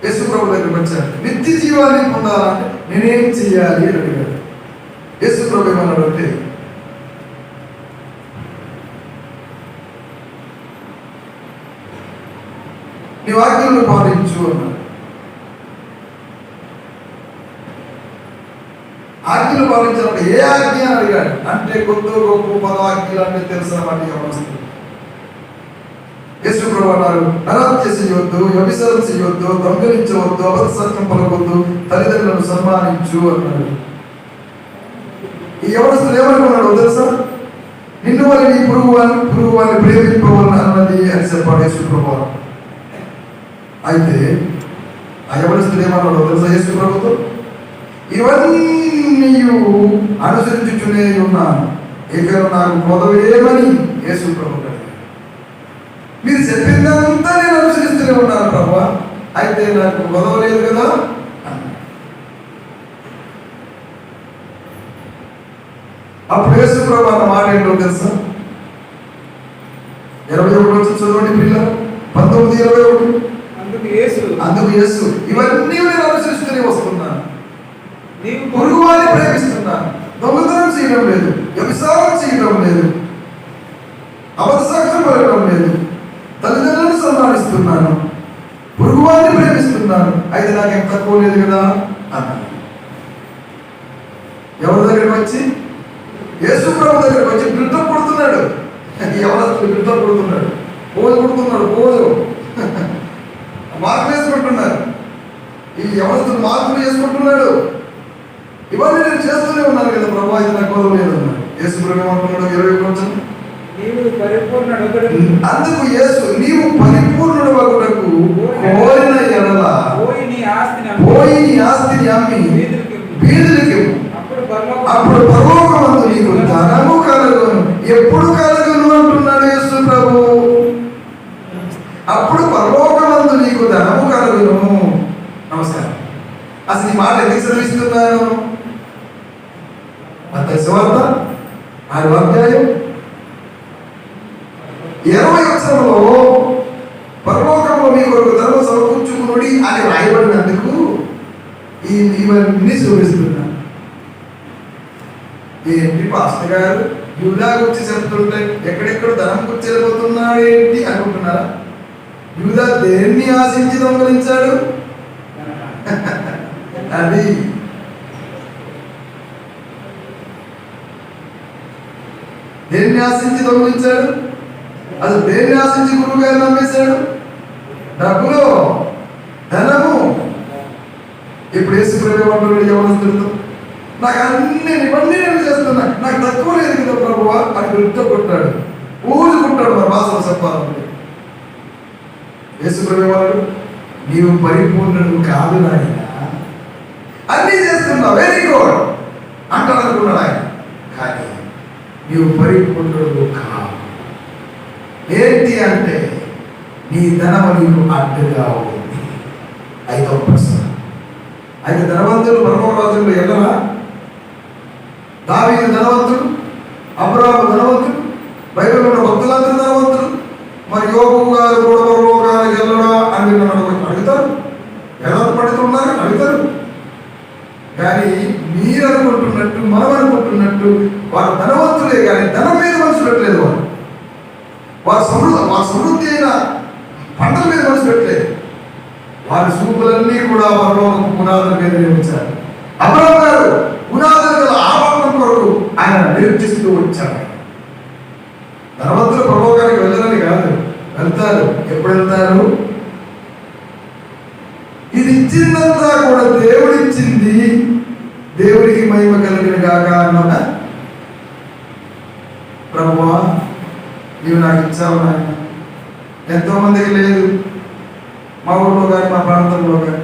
యేసు ప్రభు దగ్గరికి వచ్చారు, నిత్య జీవాన్ని పొందాలంటే నేనేం చెయ్యాలి అని అడిగాడు. యేసు ప్రభు ఏమన్నాడు అంటే, నీ వాక్యాలను పాటించు అన్నాడు. ఆజ్ఞలు పాటించాలంటే ఏ ఆజ్ఞ అని అడిగాడు. అంటే కొత్త గొప్ప పదవాక్యాలు అంటే తెలిసిన వాటి వస్తుంది. యేసు ప్రభు అన్నారు, నరహత్య చేయొద్దు, వ్యభిచారం చేయొద్దు, దొంగలించవద్దు, అబద్ధ సత్యం పలకొద్దు, తల్లిదండ్రులను సన్మానించు అన్నాడు. ఈ యవనస్తులు ఏమనుకున్నాడు తెలుసా? నిన్ను వల్ల నీ పురుగు వారిని ప్రేమింపవలను అన్నది అని చెప్పాడు యేసు ప్రభు. అయితే ఆ యవనస్తులు ఏమన్నాడు తెలుసా యేసు ప్రభుతో? ఇవన్నీ అనుసరించుచునే ఉన్నాను, ఇక నాకు కొదవేమని యేసు ప్రభు. మీరు చెప్పిందంతా నేను అనుసరిస్తూనే ఉన్నాను ప్రభు, అయితే నాకు కొదవలేదు కదా. అప్పుడు యేసు ప్రభు అన్న మాట ఏంటో తెలుసా? 21 చదవండి పిల్లలు, 19:21. అందుకు యేసు ఇవన్నీ నేను అనుసరిస్తూనే వస్తున్నాను, పొరుగు వారిని ప్రేమిస్తున్నాను, దొంగతనం చేయడం లేదు, వ్యభిచారం చేయడం లేదు, అబద్ధ సాక్ష్యం పలకడం లేదు, తల్లిదండ్రులను సన్మానిస్తున్నాను, పొరుగు వారిని ప్రేమిస్తున్నాను, అయితే నాకేం తక్కువ లేదు కదా అన్నాడు. ఎవరి దగ్గరికి వచ్చి? యేసు ప్రభు దగ్గరికి వచ్చి బిల్డప్ కొడుతున్నాడు. ఎవరు బిల్డప్ కొడుతున్నాడు, పోజు కొడుతున్నాడు, పోజు మార్పులు వేసుకుంటున్నారు. ఈ యవనస్తులు మార్పులు చేసుకుంటున్నాడు. ఇవన్నీ నేను చేస్తూనే ఉన్నాను కదా ప్రభు, ఇది నాకు కొదవలేదు అన్నాడు. యేసు ప్రభు ఏమంటున్నాడు 21 అందుకు యేసు నీవు పరిపూర్ణుడు వగుటకు కోరిన ఎడల పోయి నీ ఆస్తిని అమ్మి బీదలకి, అప్పుడు పరలోకమందు నీకు ధనము కలుగును. ఎప్పుడు కలుగును అంటున్నాడు యేసు ప్రభు. అప్పుడు పరలోకమందు నీకు ధనము కలుగును. నమస్కారం. అసలు ఈ మాట ఎందుకు చదివిస్తున్నాను? మత్తయి సువార్త 6వ అధ్యాయం 20 పరలోకంలో మీ కొరకు ధనము సమకూర్చుకునుడి అని రాయబడినందుకు ఇవన్నీ చూపిస్తున్నా. ఏంటి పాస్టర్ గారు యూదా గురించి చెప్తుంటే ఎక్కడెక్కడ ధనం కూర్చెళ్ళిపోతున్నాడు ఏంటి అనుకుంటున్నారా? యూదా దేన్ని ఆశించి దొంగలించాడు? అది దేన్ని ఆశించి దొంగలించాడు? అసలు దేన్ని ఆశించి గురువు గారిని నమ్మేశాడు? డబ్బులు, ధనము. ఇప్పుడు యేసు ప్రభు ఏమంటున్నాడు యవనస్తులతో? నాకు ఇవన్నీ నేను చేస్తున్నా, నాకు తక్కువ లేదు కదా ప్రభువా అని గుర్తుకుంటాడు, ఊరుకుంటాడు. మరి భాషలో చెప్పాలంటే యేసు ప్రభు ఏమన్నాడు? నీవు పరిపూర్ణుడు కాదు నాయన, అన్నీ చేస్తున్నావు, వెరీ గుడ్ అంటాడు అనుకున్నాడు ఆయన. కానీ నీవు పరిపూర్ణుడు కాదు. ఏంటి అంటే నీ ధనము నీకు అడ్డుగా ఉంది. 5వ ప్రశ్న. అయితే ధనవంతులు పరమరాజులు ఎల్లరా? దావీదు ధనవంతుడు, అబ్రాహాము ధనవంతుడు, బైబిల్ ఉన్న భక్తులందరూ ధనవంతులు. మరి యోగు గారు కూడా పరలోకానికి వెళ్ళడా అని అడుగుతారు. ఎలా పడుతున్నారు అడుగుతారు. కానీ మీరు అనుకుంటున్నట్టు, మనం అనుకుంటున్నట్టు వారు ధనవంతులే కానీ ధనం మీద మనసు పెట్టలేదు. వారు సమృద్ధి అయిన పంటల మీద మనసు పెట్టలేదు. వారి చూపులన్నీ కూడా పరలోకపు పునాదుల మీద నిర్మించారు. అబ్రాహాము గారు పునాదుల గల ఆవరణం కొరకు ఆయన నిర్మిస్తూ వచ్చారు. ధనవంతులు పరలోకానికి వెళ్ళాలని కాదు, వెళ్తారు. ఎప్పుడు వెళ్తారు? ఇది ఇచ్చిందంతా కూడా దేవుడిచ్చింది, దేవుడికి మహిమ కలిగిన గాక అన్న. ప్రభువా నీవు నాకు ఇచ్చావు నాయన. ఎంతో మందికి లేదు, మా ఊళ్ళో కానీ మా ప్రాంతంలో కానీ.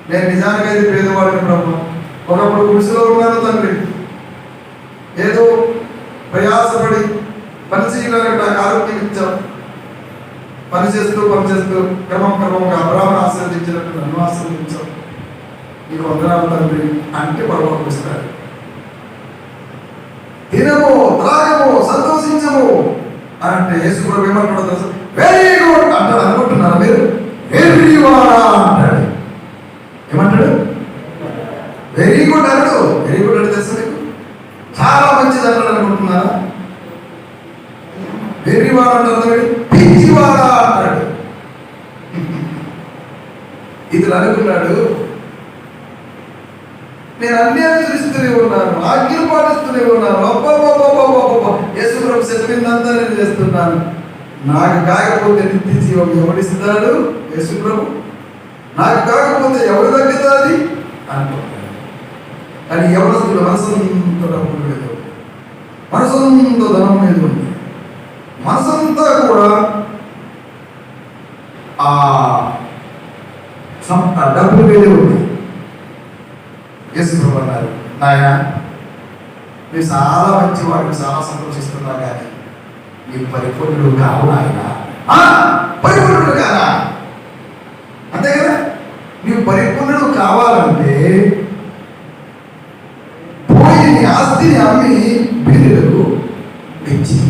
నేను నిజానికైతే పేదవాడిని ప్రభు. ఒకప్పుడు గుడిసెలో ఉన్నాను తండ్రి. ఏదో ప్రయాసపడి పని చేయడానికి నాకు ఆరోగ్యం ఇచ్చావు. పనిచేస్తూ క్రమంగా అబ్రాహామును ఆశీర్వదించినట్టు నన్ను ఆశీర్వదించావు. నీకు వందనాలు తండ్రి అంటే పరలోకం ఇస్తాడు. తినము, త్రాగము, సంతోషించము అని అంటే యేసు ప్రభు ఏమంటాడో తెలుసా? వెరీ గుడ్ గుడ్ అంటాడు అనుకుంటున్నారా మీరు? వెర్రివాడా అంటాడు. ఏమంటాడు? వెరీ గుడ్ అన్నాడు. వెరీ గుడ్ అంటే తెలుసు మీకు, చాలా మంచిది అంటాడు అనుకుంటున్నారా? వెర్రివాడా అంటాడు, పిచ్చివాడా అంటాడు. ఇతను అనుకున్నాడు, నేను అన్ని అనుసరిస్తూనే ఉన్నాను, ఆజ్ఞలు పాటిస్తూనే ఉన్నాను, అబ్బా యేసుప్రభు చెప్పినంతా నేను చేస్తున్నాను, నాకు కాకపోతే నిత్య జీవం ఎవడిస్తాడు? యేసుప్రభు. నాకు కాకపోతే ఎవరు తగ్గుతుంది అంటున్నాడు. కానీ ఎవరు మనసంత డబ్బులు లేదు, మనసంత ధనం మీద ఉంది, మనసంతా కూడా ఆ డబ్బుల మీదే ఉంది. యేసుప్రభు అన్నారు, నాయన మీరు చాలా మంచివాడు, చాలా సంతోషిస్తున్నా కానీ నీ పరిపూర్ణుడు కావు నాయన. పరిపూర్ణుడు కాదా? అంతే కదా. నీవు పరిపూర్ణుడు కావాలంటే పోయి నీ ఆస్తిని అమ్మి బీదలకు ఇచ్చి,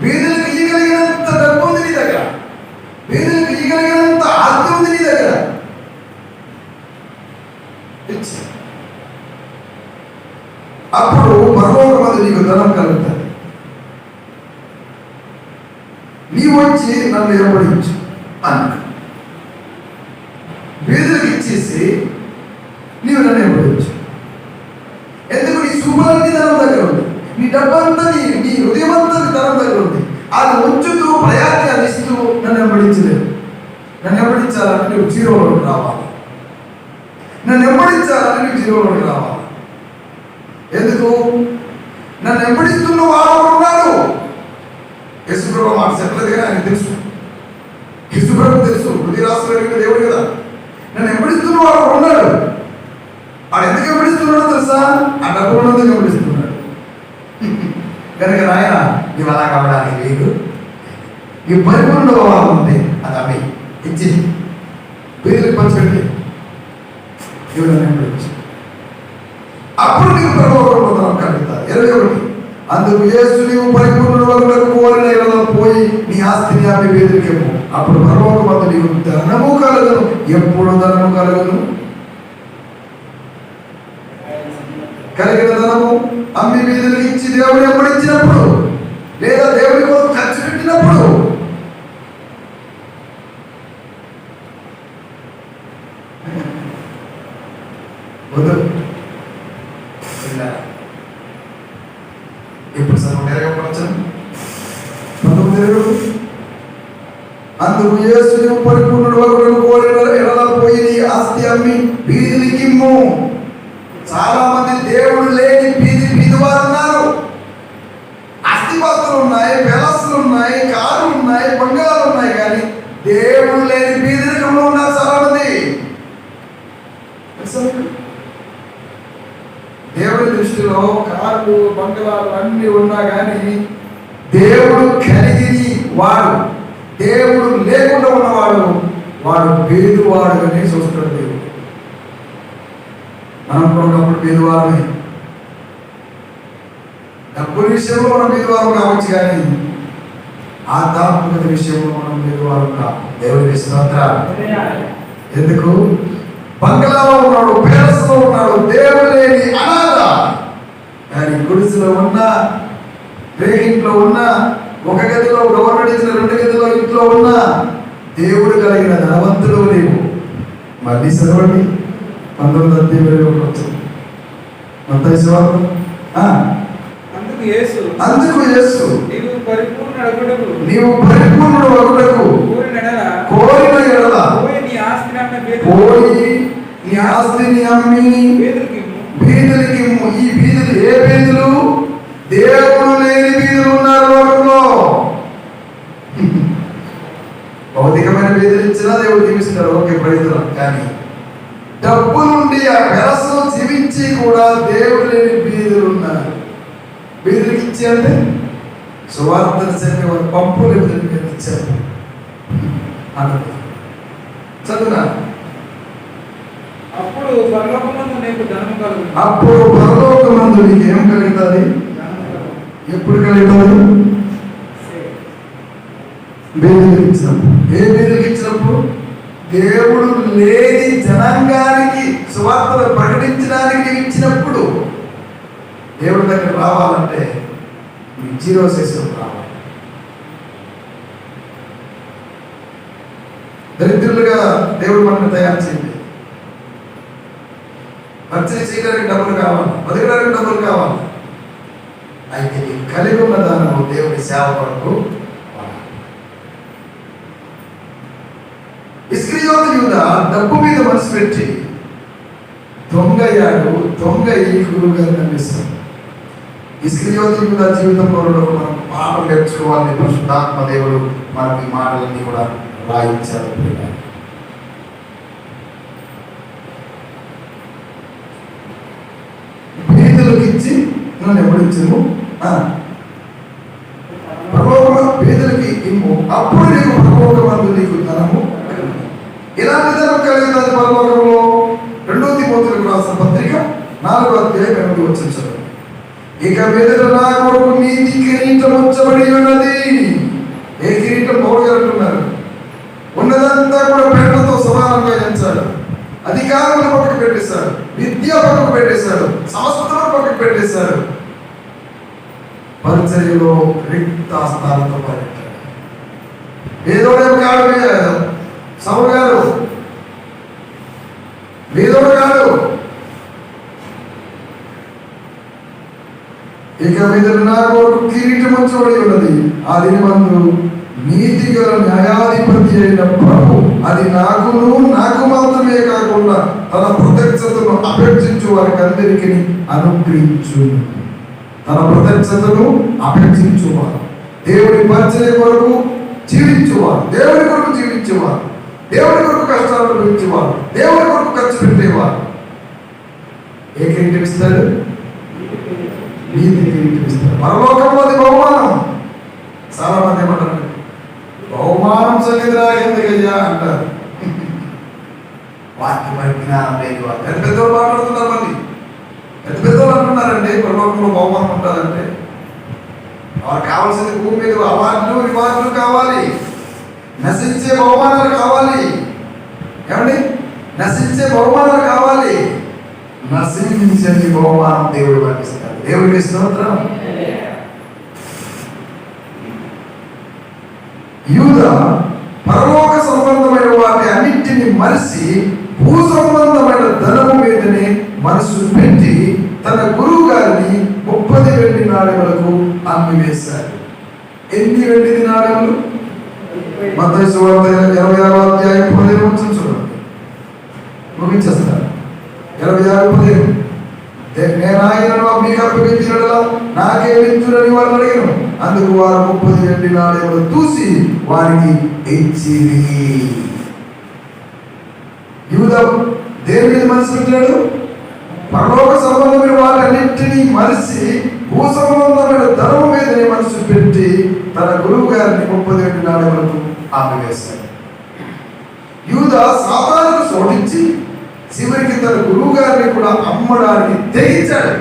బీదలకు ఇయ్యగలిగినంత డబ్బు ఉంది నీ దగ్గర, బీదలకు ఇయ్యగలిగినంత ఆస్తి ఉంది నీ దగ్గర, అప్పుడు పరలోకమందు నీకు ధనం కలుగుతుంది. నీవు వచ్చి నన్ను వెంబడించు అన్నాడు. బీదలకు ఇచ్చేసి నీవు నన్ను వెంబడించు. ఎందుకు? నీ శుభాన్ని ధనం దగ్గర ఉంది, నీ డబ్బంతా నీ హృదయం అంతా ధనం దగ్గర ఉంది. అది ఉంచుతూ ప్రయాణాన్ని అందిస్తూ నన్ను వెంబడించలేదు. నన్ను వెంబడించాలంటే నువ్వు జీరోలోకి రావాలి. నన్ను వెంబడించాలని నువ్వు జీరోలోకి రావాలి. ఎందుకు? నన్ను వెంబడిస్తున్న వాడు ఉన్నాడు. యేసుప్రభు మాట చెప్పలేదు కానీ ఆయనకు తెలుసు, యేసుప్రభు తెలుసు, హృదయ రాష్ట్ర దేవుడు కదా. నన్ను వెంబడిస్తున్న వాడు ఉన్నాడు. వాడు ఎందుకు వెంబడిస్తున్నాడో తెలుసా? ఆ డబ్బు ఉన్నందుకు వెంబడిస్తున్నాడు. కనుక నాయన నీవు అలా కావడానికి లేదు, నీ పరిపూర్ణ ఉంది, అది అమ్మి ఇచ్చి పేర్లకు పంచిపెట్టి అప్పుడు నీకు పరలోకం కలుగుతారు. 21 అందుకు యేసు నీవు పరిపూర్ణ వరకు కోరిన ఎడల పోయి నీ ఆస్తిని అమ్మి బీదలకేమో, అప్పుడు పరలోకమందు నీకు ధనము కలుగును. ఎప్పుడు ధనము కలుగును? కలిగిన ధనము అమ్మి బీదలకు ఇచ్చి దేవుని వెంబడించినప్పుడు, లేదా దేవుని కోసం ఖర్చు పెట్టినప్పుడు. ఎప్పుడు సార్ నెరవేర్చను 19 అందుకు యేసు నీవు పరిపూర్ణుడు వరకు కోరిన ఎడల పోయి నీ ఆస్తి అమ్మి బీదలకిమ్ము. చాలా మంది దేవుడు లేని బీదవారు ఉన్నారు. ఆస్తిపాస్తులు ఉన్నాయి, పెలస్లు ఉన్నాయి, కార్లు ఉన్నాయి, బంగారాలు ఉన్నాయి, కానీ దేవుడు లేని బీదరికంలో ఉన్నారు చాలా మంది. దేవుడి దృష్టిలో కార్లు బంగారాలు అన్ని ఉన్నా కానీ దేవుడు కలిగి వాడు, దేవుడు లేకుండా ఉన్నవాడు, వాడు బీదవాడుగానే చూస్తాడు దేవుడు. మనం కూడా ఒకప్పుడు బీదవారమే. డబ్బుల విషయంలో మనం బీదవారం కావచ్చు, కానీ ఆధ్యాత్మికత విషయంలో మనం బీదవారం కాదు. దేవుడి స్తోత్రం. ఎందుకు? బంగ్లాలో ఉన్నాడు, పేరస్లో ఉన్నాడు, దేవుడు లేని అనాథ. కానీ గుడిసెలో ఉన్నా, రేగింట్లో ఉన్నా, ఒక గదిలో గవర్నమెంట్ ఇచ్చిన 2 గదిలో ఇంట్లో ఉన్నా దేవుడు కలిగిన ధనవంతుడు లేవు. మళ్ళీ చదవండి 19 మత్తయి సువార్త. అందుకు యేసు నీవు పరిపూర్ణుడు అగుటకు కోరిన ఎడల పోయి నీ ఆస్తిని అమ్మి బీదలకిమ్ము. ఈ బీదలు ఏ బీదలు? దేవుడు లేని బీదలు ఉన్నారు లోకంలో. భౌతికమైన బీదలు ఇచ్చినా దేవుడు జీవిస్తారు, ఓకే ప్రజలు. కానీ డబ్బు నుండి ఆ పెరసలో జీవించి కూడా దేవుడు లేని బీదలు ఉన్నారు. బీదలకి ఇచ్చి అంటే సువార్తను చెప్పేవారు పంపులు ఇచ్చారు అన్నది చదువునా. అప్పుడు పరలోకమందు నీకు ఏం కలుగుతుంది? ఎప్పుడు కలుగుతుంది? బేదలకు ఇచ్చినప్పుడు, ఏ బేదలకు ఇచ్చినప్పుడు? దేవుడు లేని జనాంగానికి సువార్తను ప్రకటించడానికి ఇచ్చినప్పుడు. దేవుడి దగ్గర రావాలంటే మీ 0 సెషన్ రావాలి. దరిద్రులుగా దేవుడు మనల్ని తయారు చేయండి. పరిచయం చేయడానికి డబ్బులు కావాలి, బతకడానికి డబ్బులు కావాలి. అయితే నీ కలిగి ఉన్న దానము దేవుడి సేవ కొరకు. ఇస్కరియోతు యూదా డబ్బు మీద మనసు పెట్టి దొంగయ్యాడు. దొంగ ఈ గురువు గారిని నమ్మిస్తాడు. ఇస్కరియోతు యూదా జీవితంలో మనం మాటలు నేర్చుకోవాలని పరిశుద్ధాత్మ దేవుడు మనకి మాటలన్నీ కూడా రాయించారు. పేదలకు ఇచ్చి నన్ను ఎవడిచ్చాము? పేదలకి ఇమ్ము, అప్పుడు నీకు పరలోకమందు నీకు ధనము. ఇలాంటి ధనం కలిగినది పరలోకంలో. 2 తిమోతిలకు రాసిన పత్రిక 4వ అధ్యాయం 8వ వచనం. ఇక మీదట నా కొరకు నీతి కిరీటం ఉంచబడి ఉన్నది. ఏ కిరీటం? పౌలు గారు అంటున్నారు, ఉన్నదంతా కూడా పెంటతో సమానంగా ఎంచాడు. అధికారులను పక్కకు పెట్టేశాడు, విద్య పక్కకు పెట్టేశాడు, సంస్థలను పక్కకు పెట్టేశాడు. పరిచర్యలో రిక్త స్థానంతో పరిగెట్టాడు. వేదోడే కాదు సౌలు గారు, వేదోడు కాదు. ఇక మీద నా కొరకు కిరీటం ఉంచబడి ఉన్నది. ఆ దినమందు నీతి గల న్యాయాధిపతి అయిన ప్రభు అది నాకు మాత్రమే కాకుండా తన ప్రత్యక్షతను అపేక్షించు వారికి అందరికీ అనుగ్రహించు. తన ప్రత్యక్షతను అపేక్షించువారు, దేవుడి పరిచయ కొరకు జీవించేవారు, దేవుడి కొరకు జీవించేవారు, దేవుడి కొరకు కష్టాలు అనుభవించేవారు, దేవుడి కొరకు ఖర్చు పెట్టేవారు. ఏ కిరీటం ఇస్తాడు? నీతి కిరీటం ఇస్తాడు. పరలోకంలో అది బహుమానం. చాలా మంది ఏమంటారు, బహుమానం చదివిరా ఎందుకయ్యా అంటారు. వాక్య పరిజ్ఞానం లేని వారు పెద్ద పెద్దవాళ్ళు మాట్లాడుతున్నారు. మళ్ళీ పెద్ద పెద్దవాళ్ళు అంటున్నారండి పరలోకంలో బహుమానం ఉంటుందంటే. వారు కావాల్సింది భూమి మీద అవార్డులు రివార్డులు కావాలి, నశించే బహుమానాలు కావాలి. ఏమండి? నశించే బహుమానాలు కావాలి. నశించని బహుమానం దేవుడు వర్ణిస్తాడు. దేవుడికి స్తోత్రం. యూదా పరలోక సంబంధమైన వాటి అన్నింటినీ మరిచి భూ సంబంధమైన ధనము మీదనే మనసు పెట్టి తన గురువు గారిని 30 వెండి నాణెములకు అమ్మివేశాడు. ఎన్ని వెండి నాణెములు? మత్తయి సువార్త 26వ అధ్యాయం 15వ వచనం చూడండి. ముగించేస్తాను. 26:15. నేను ఆయనను మీకు అప్పగించినట్లా నాకేమిచ్చునని వారు అడిగాను. అందుకు వారు 30 వెండి నాణెములు తూసి వారికి ఇచ్చిరి. యూదా దేని మీద మనసు పెట్టాడు? పరలోక సంబంధమైన వాటన్నింటినీ మరిచి భూ సంబంధమైన ధనము మీదనే మనసు పెట్టి తన గురువు గారిని 30 వెండి నాణెములకు ఆపివేశాడు. యూదా సాతానుకు శోధించి చివరికి తన గురువు గారిని కూడా అమ్మడానికి తెగించాడు.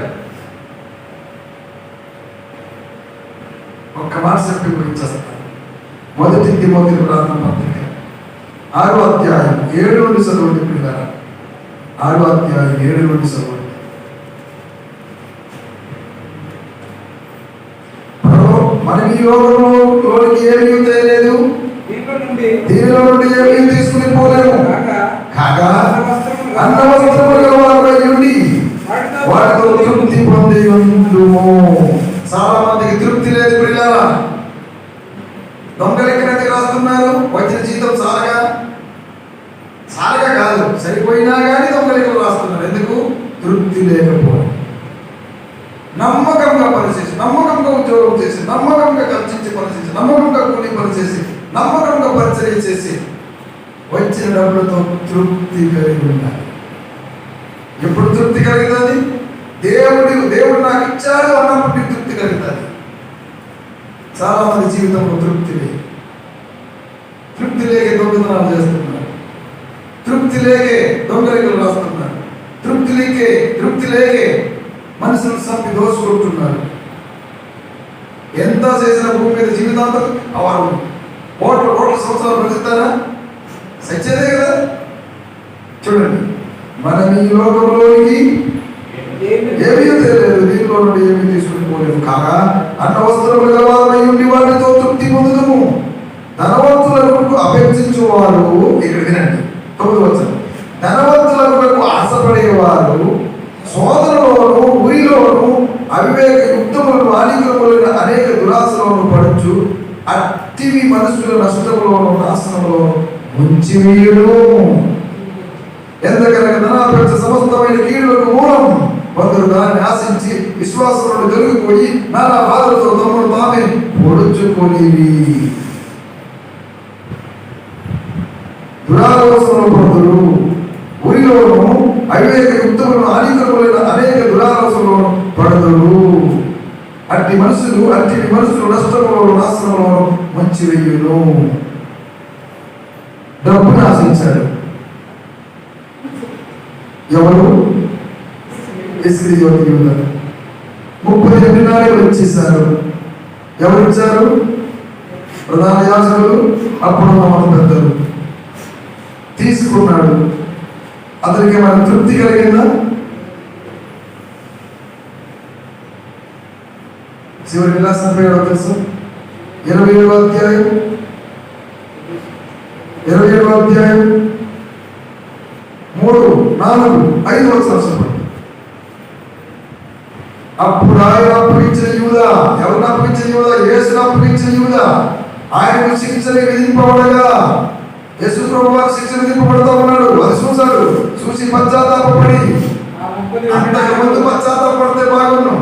ఒక్క మాట చెప్పి గురించేస్తాను. 1 తిమోతికి రాసిన పత్రిక 6వ అధ్యాయం 7 నుండి చదవండి పిల్లరా. 6వ అధ్యాయం 7 నుండి చదవండి. మన ఈ లోకంలోకి ఏమీ తెలియలేదు, దీనిలో నుండి ఏమీ తీసుకుని పోలేము. కాగా అన్నవస్త్రములు వాడి వాటితో తృప్తి పొంది ఉండుము. చాలా మందికి తృప్తి లేదు పిల్లల. దొంగలెక్కినట్టుగా రాస్తున్నారు. వచ్చిన జీతం సారగా కాదు, సరిపోయినా కానీ దొంగలెక్కలు రాస్తున్నారు. ఎందుకు? తృప్తి లేకపోవడం. నమ్మకంగా పనిచేసి, నమ్మకంగా ఉద్యోగం చేసి, నమ్మకంగా ఖర్చించి పనిచేసి, నమ్మకంగా కూలి పనిచేసి, నమ్మకంగా పరిచర్య చేసి వచ్చిన డబ్బులతో తృప్తి కలిగి ఉండాలి. ఎప్పుడు తృప్తి కలుగుతుంది? దేవుడు నాకు ఇచ్చాడు అన్నప్పుడు తృప్తి కలుగుతుంది. చాలా మంది జీవితంలో తృప్తి లేదు. తృప్తి లేకే దొంగతనాలు చేస్తున్నారు, తృప్తి లేకే దొంగలికలు రాస్తున్నారు, తృప్తి లేకే మనసును సంపి దోచుకుంటున్నారు. ఎంత చేసిన భూమి మీద జీవితాంతం అవారు కోట్ల సంవత్సరాలు బ్రతుకుతారా? సచ్చేదే కదా. చూడండి, మనం ఈ లోకంలోనికి ఏమీ తెలియలేదు, దీనిలో నుండి ఏమీ తీసుకుని పోలేదు. కాగా అన్న వస్త్రములు గలవారమై ఉండి వాటితో తృప్తి పొందుదము. ధనవంతులకు అపేక్షించువారు, ఇక్కడ వినండి 9వ వచనం, ధనవంతులకు ఆశపడేవారు సోదరులోను ఊరిలోను అవివేక యుక్తములను హానికరములైన అనేక దురాశలను పడుచు అట్టివి మనుషుల నష్టములోను నాశనములోను ముంచివేయును. ఎందుకనగా ధనాపేక్ష సమస్తమైన కీడులకు మూలం. కొందరు దాన్ని ఆశించి విశ్వాసంలో దొరికిపోయి నానా బాధలతో తమను తామే పొడుచుకొనివి. దురాలోచనలు పడుతురు ఊరిలోను అవివేక యుక్తములను హానికరములైన అనేక దురాలోచనలను పడుతురు. అట్టి మనుషులు నష్టములను నాశనములను ముంచివేయును. డబ్బును ఆశించాడు ఎవరు? ఇస్కరియోతు యూదా. 30 దినాలు ఇచ్చేశారు. ఎవరు ఇచ్చారు? ప్రధాన యాజకులు, అప్పుడు మన పెద్దలు. తీసుకున్నాడు. అతనికి మన తృప్తి కలిగిందా? చివరి ఎలా చనిపోయాడో తెలుసు? 27వ అధ్యాయం 3, 4, 5 వచనాలు. అప్పుడు ఆయన అప్పగించిన యూదా, ఎవరిని అప్పగించిన యూదా? యేసును అప్పగించిన యూదా. ఆయనకు శిక్షలు విధింపబడగా యేసు ప్రభువు వారి శిక్షలు విధింపబడుతూ ఉన్నాడు. అది చూశాడు. చూసి పశ్చాత్తాపడి, అంతకుముందు పశ్చాత్తాపడితే బాగున్నాం.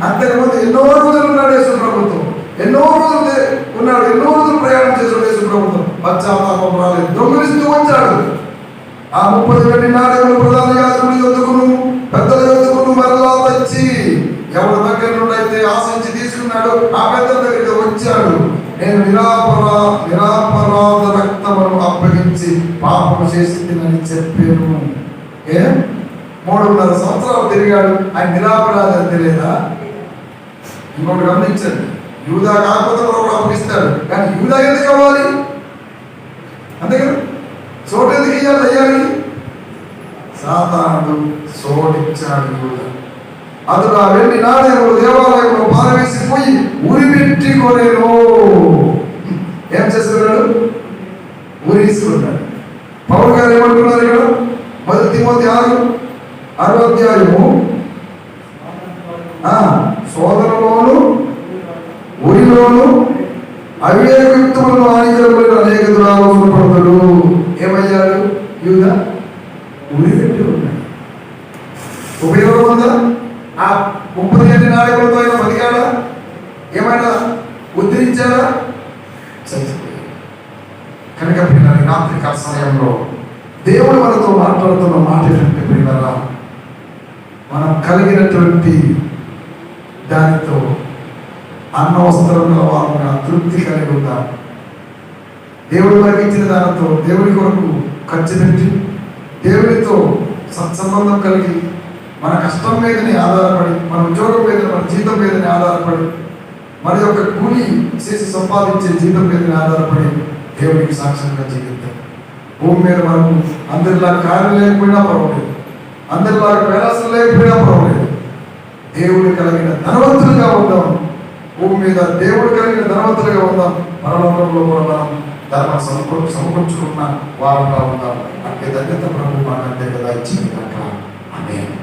అంతకుముందు ఎన్నో రోజులు ఉన్నాడు యేసు ప్రభుత్వం, ఎన్నో రోజులు ఉన్నాడు, ఎన్నో రోజులు ప్రయాణం చేశాడు యేసు ప్రభుత్వం. పశ్చాత్తాపం రాలేదు, దొంగిలిస్తూ వచ్చాడు. ఆ 30 వెండి నాణెములు ప్రధాన యాజకుడి యొద్దకును పెద్దల యొద్దకును మరలా తెచ్చి, ఎవరి దగ్గర నుండి అయితే ఆశించి తీసుకున్నాడు ఆ పెద్దల దగ్గరికి వచ్చాడు. నేను నిరాపరాధ రక్తమును అప్పగించి పాపము చేసిందని చెప్పాను. 3.5 సంవత్సరాలు తిరిగాడు. ఆయన నిరాపరాధం తెలియదా? ఇంకొకటి గమనించండి, యూదా కాకపోతే మరొకడు అప్పగిస్తాడు, కానీ యూదా ఎందుకు కావాలి? అంతే కదా, చోటు ఎందుకు ఇయ్యాలి? అయ్యాలి సాతానుడు చోటిచ్చాడు యూదా. అతడు ఆ వెండి నాణెములు దేవాలయంలో పారవేసిపోయి ఉరి పెట్టి కొనేను. ఏం చేస్తున్నాడు? ఉరిస్తున్నాడు. పౌలు గారు ఏమంటున్నారు ఇక్కడ? 1 తిమోతి 6వ అధ్యాయము, సోదరులోను ఊరిలోను అవివేక యుక్తములను హానికరములైన అనేక దురాలోచనలు పడతాడు. ఏమయ్యాడు యూదా? ఉరి పెట్టి ఉన్నాడు. ఉపయోగం ఉందా? ఆ 30 నాయకులతో ఆయన బతికాడా? ఏమైనా ఉద్ధరించాడా? చచ్చిపోయాడు. కనుక పిల్లలు రాత్రికాల సమయంలో దేవుడు మనతో మాట్లాడుతున్న మాట ఏంటంటే, పిల్లల మనం కలిగినటువంటి దానితో అన్న వస్త్రం గలవారుగా తృప్తి కలిగి ఉందాం. దేవుడు మనకి ఇచ్చిన దానితో దేవుడి కొరకు ఖర్చు పెట్టి దేవుడితో సత్సంబంధం కలిగి మన కష్టం మీదనే ఆధారపడి, మన ఉద్యోగం మీద, మన జీతం మీదనే ఆధారపడి, మన యొక్క కూలి చేసి సంపాదించే జీతం మీదనే ఆధారపడి దేవుడికి సాక్ష్యంగా జీవిద్దాం. భూమి మీద మనకు అందరిలాగా కార్యం లేకపోయినా పర్వాలేదు, అందరిలాగా ప్రయాసం లేకపోయినా పర్వాలేదు, దేవుడు కలిగిన ధనవంతులుగా ఉందాం. భూమి మీద దేవుడు కలిగిన ధనవంతులుగా ఉందాం. పరలోకంలో కూడా మనం ధర్మం సమకూర్చుకున్న వారంగా ఉందాం. అంటే ధన్యత ప్రభు మాకంటే కదా ఇచ్చింది కనుక ఆమేన్.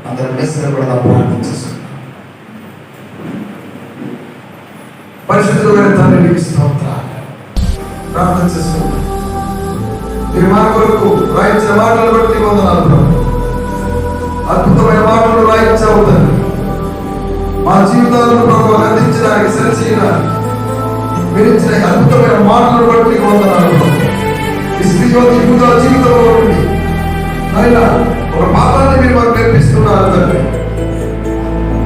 అందరూ మెస్సర్ కూడా ప్రార్థన చేస్తున్నాం. పరిశుద్ధుడైన తండ్రి నీకు స్తోత్రాలు. ప్రార్థన చేస్తున్నాం. ఈ మా కొరకు రాయించిన మాటలు బట్టి వందనాలు ప్రభు. అద్భుతమైన మాటలు రాయించావు తండ్రి. మా జీవితాలను ప్రభు అందించడానికి సరిచేయడానికి మీరు ఇచ్చిన అద్భుతమైన మాటలను బట్టి వందనాలు ప్రభు. ఇస్కరియోతు యూదా జీవితంలో నుండి ఆయన ఒక పాఠాన్ని మీరు మాకు నేర్పిస్తున్నారు తండ్రి.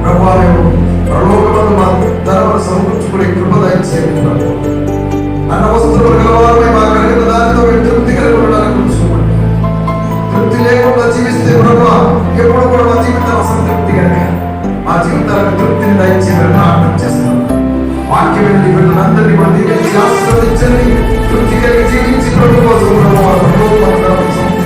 ప్రభావం పరలోకమందు మా ధనమును సమకూర్చుకునే కృప దయచేయండి ప్రభు. అన్న వస్తువులు గలవారమై మా కలిగిన దానితో మేము తృప్తి కలిగి ఉండడానికి కూర్చోమండి. తృప్తి లేకుండా జీవిస్తే ప్రభు ఎప్పుడు కూడా మా జీవితం అసంతృప్తి కనుక మా జీవితాలకు తృప్తిని దయచేయాలని ప్రార్థన చేస్తున్నాం. వాక్య వాక్యం వెళ్ళి బిడ్డలందరినీ కూడా దీవించి ఆశీర్వదించండి. తృప్తి కలిగి జీవించి ప్రభు కోసం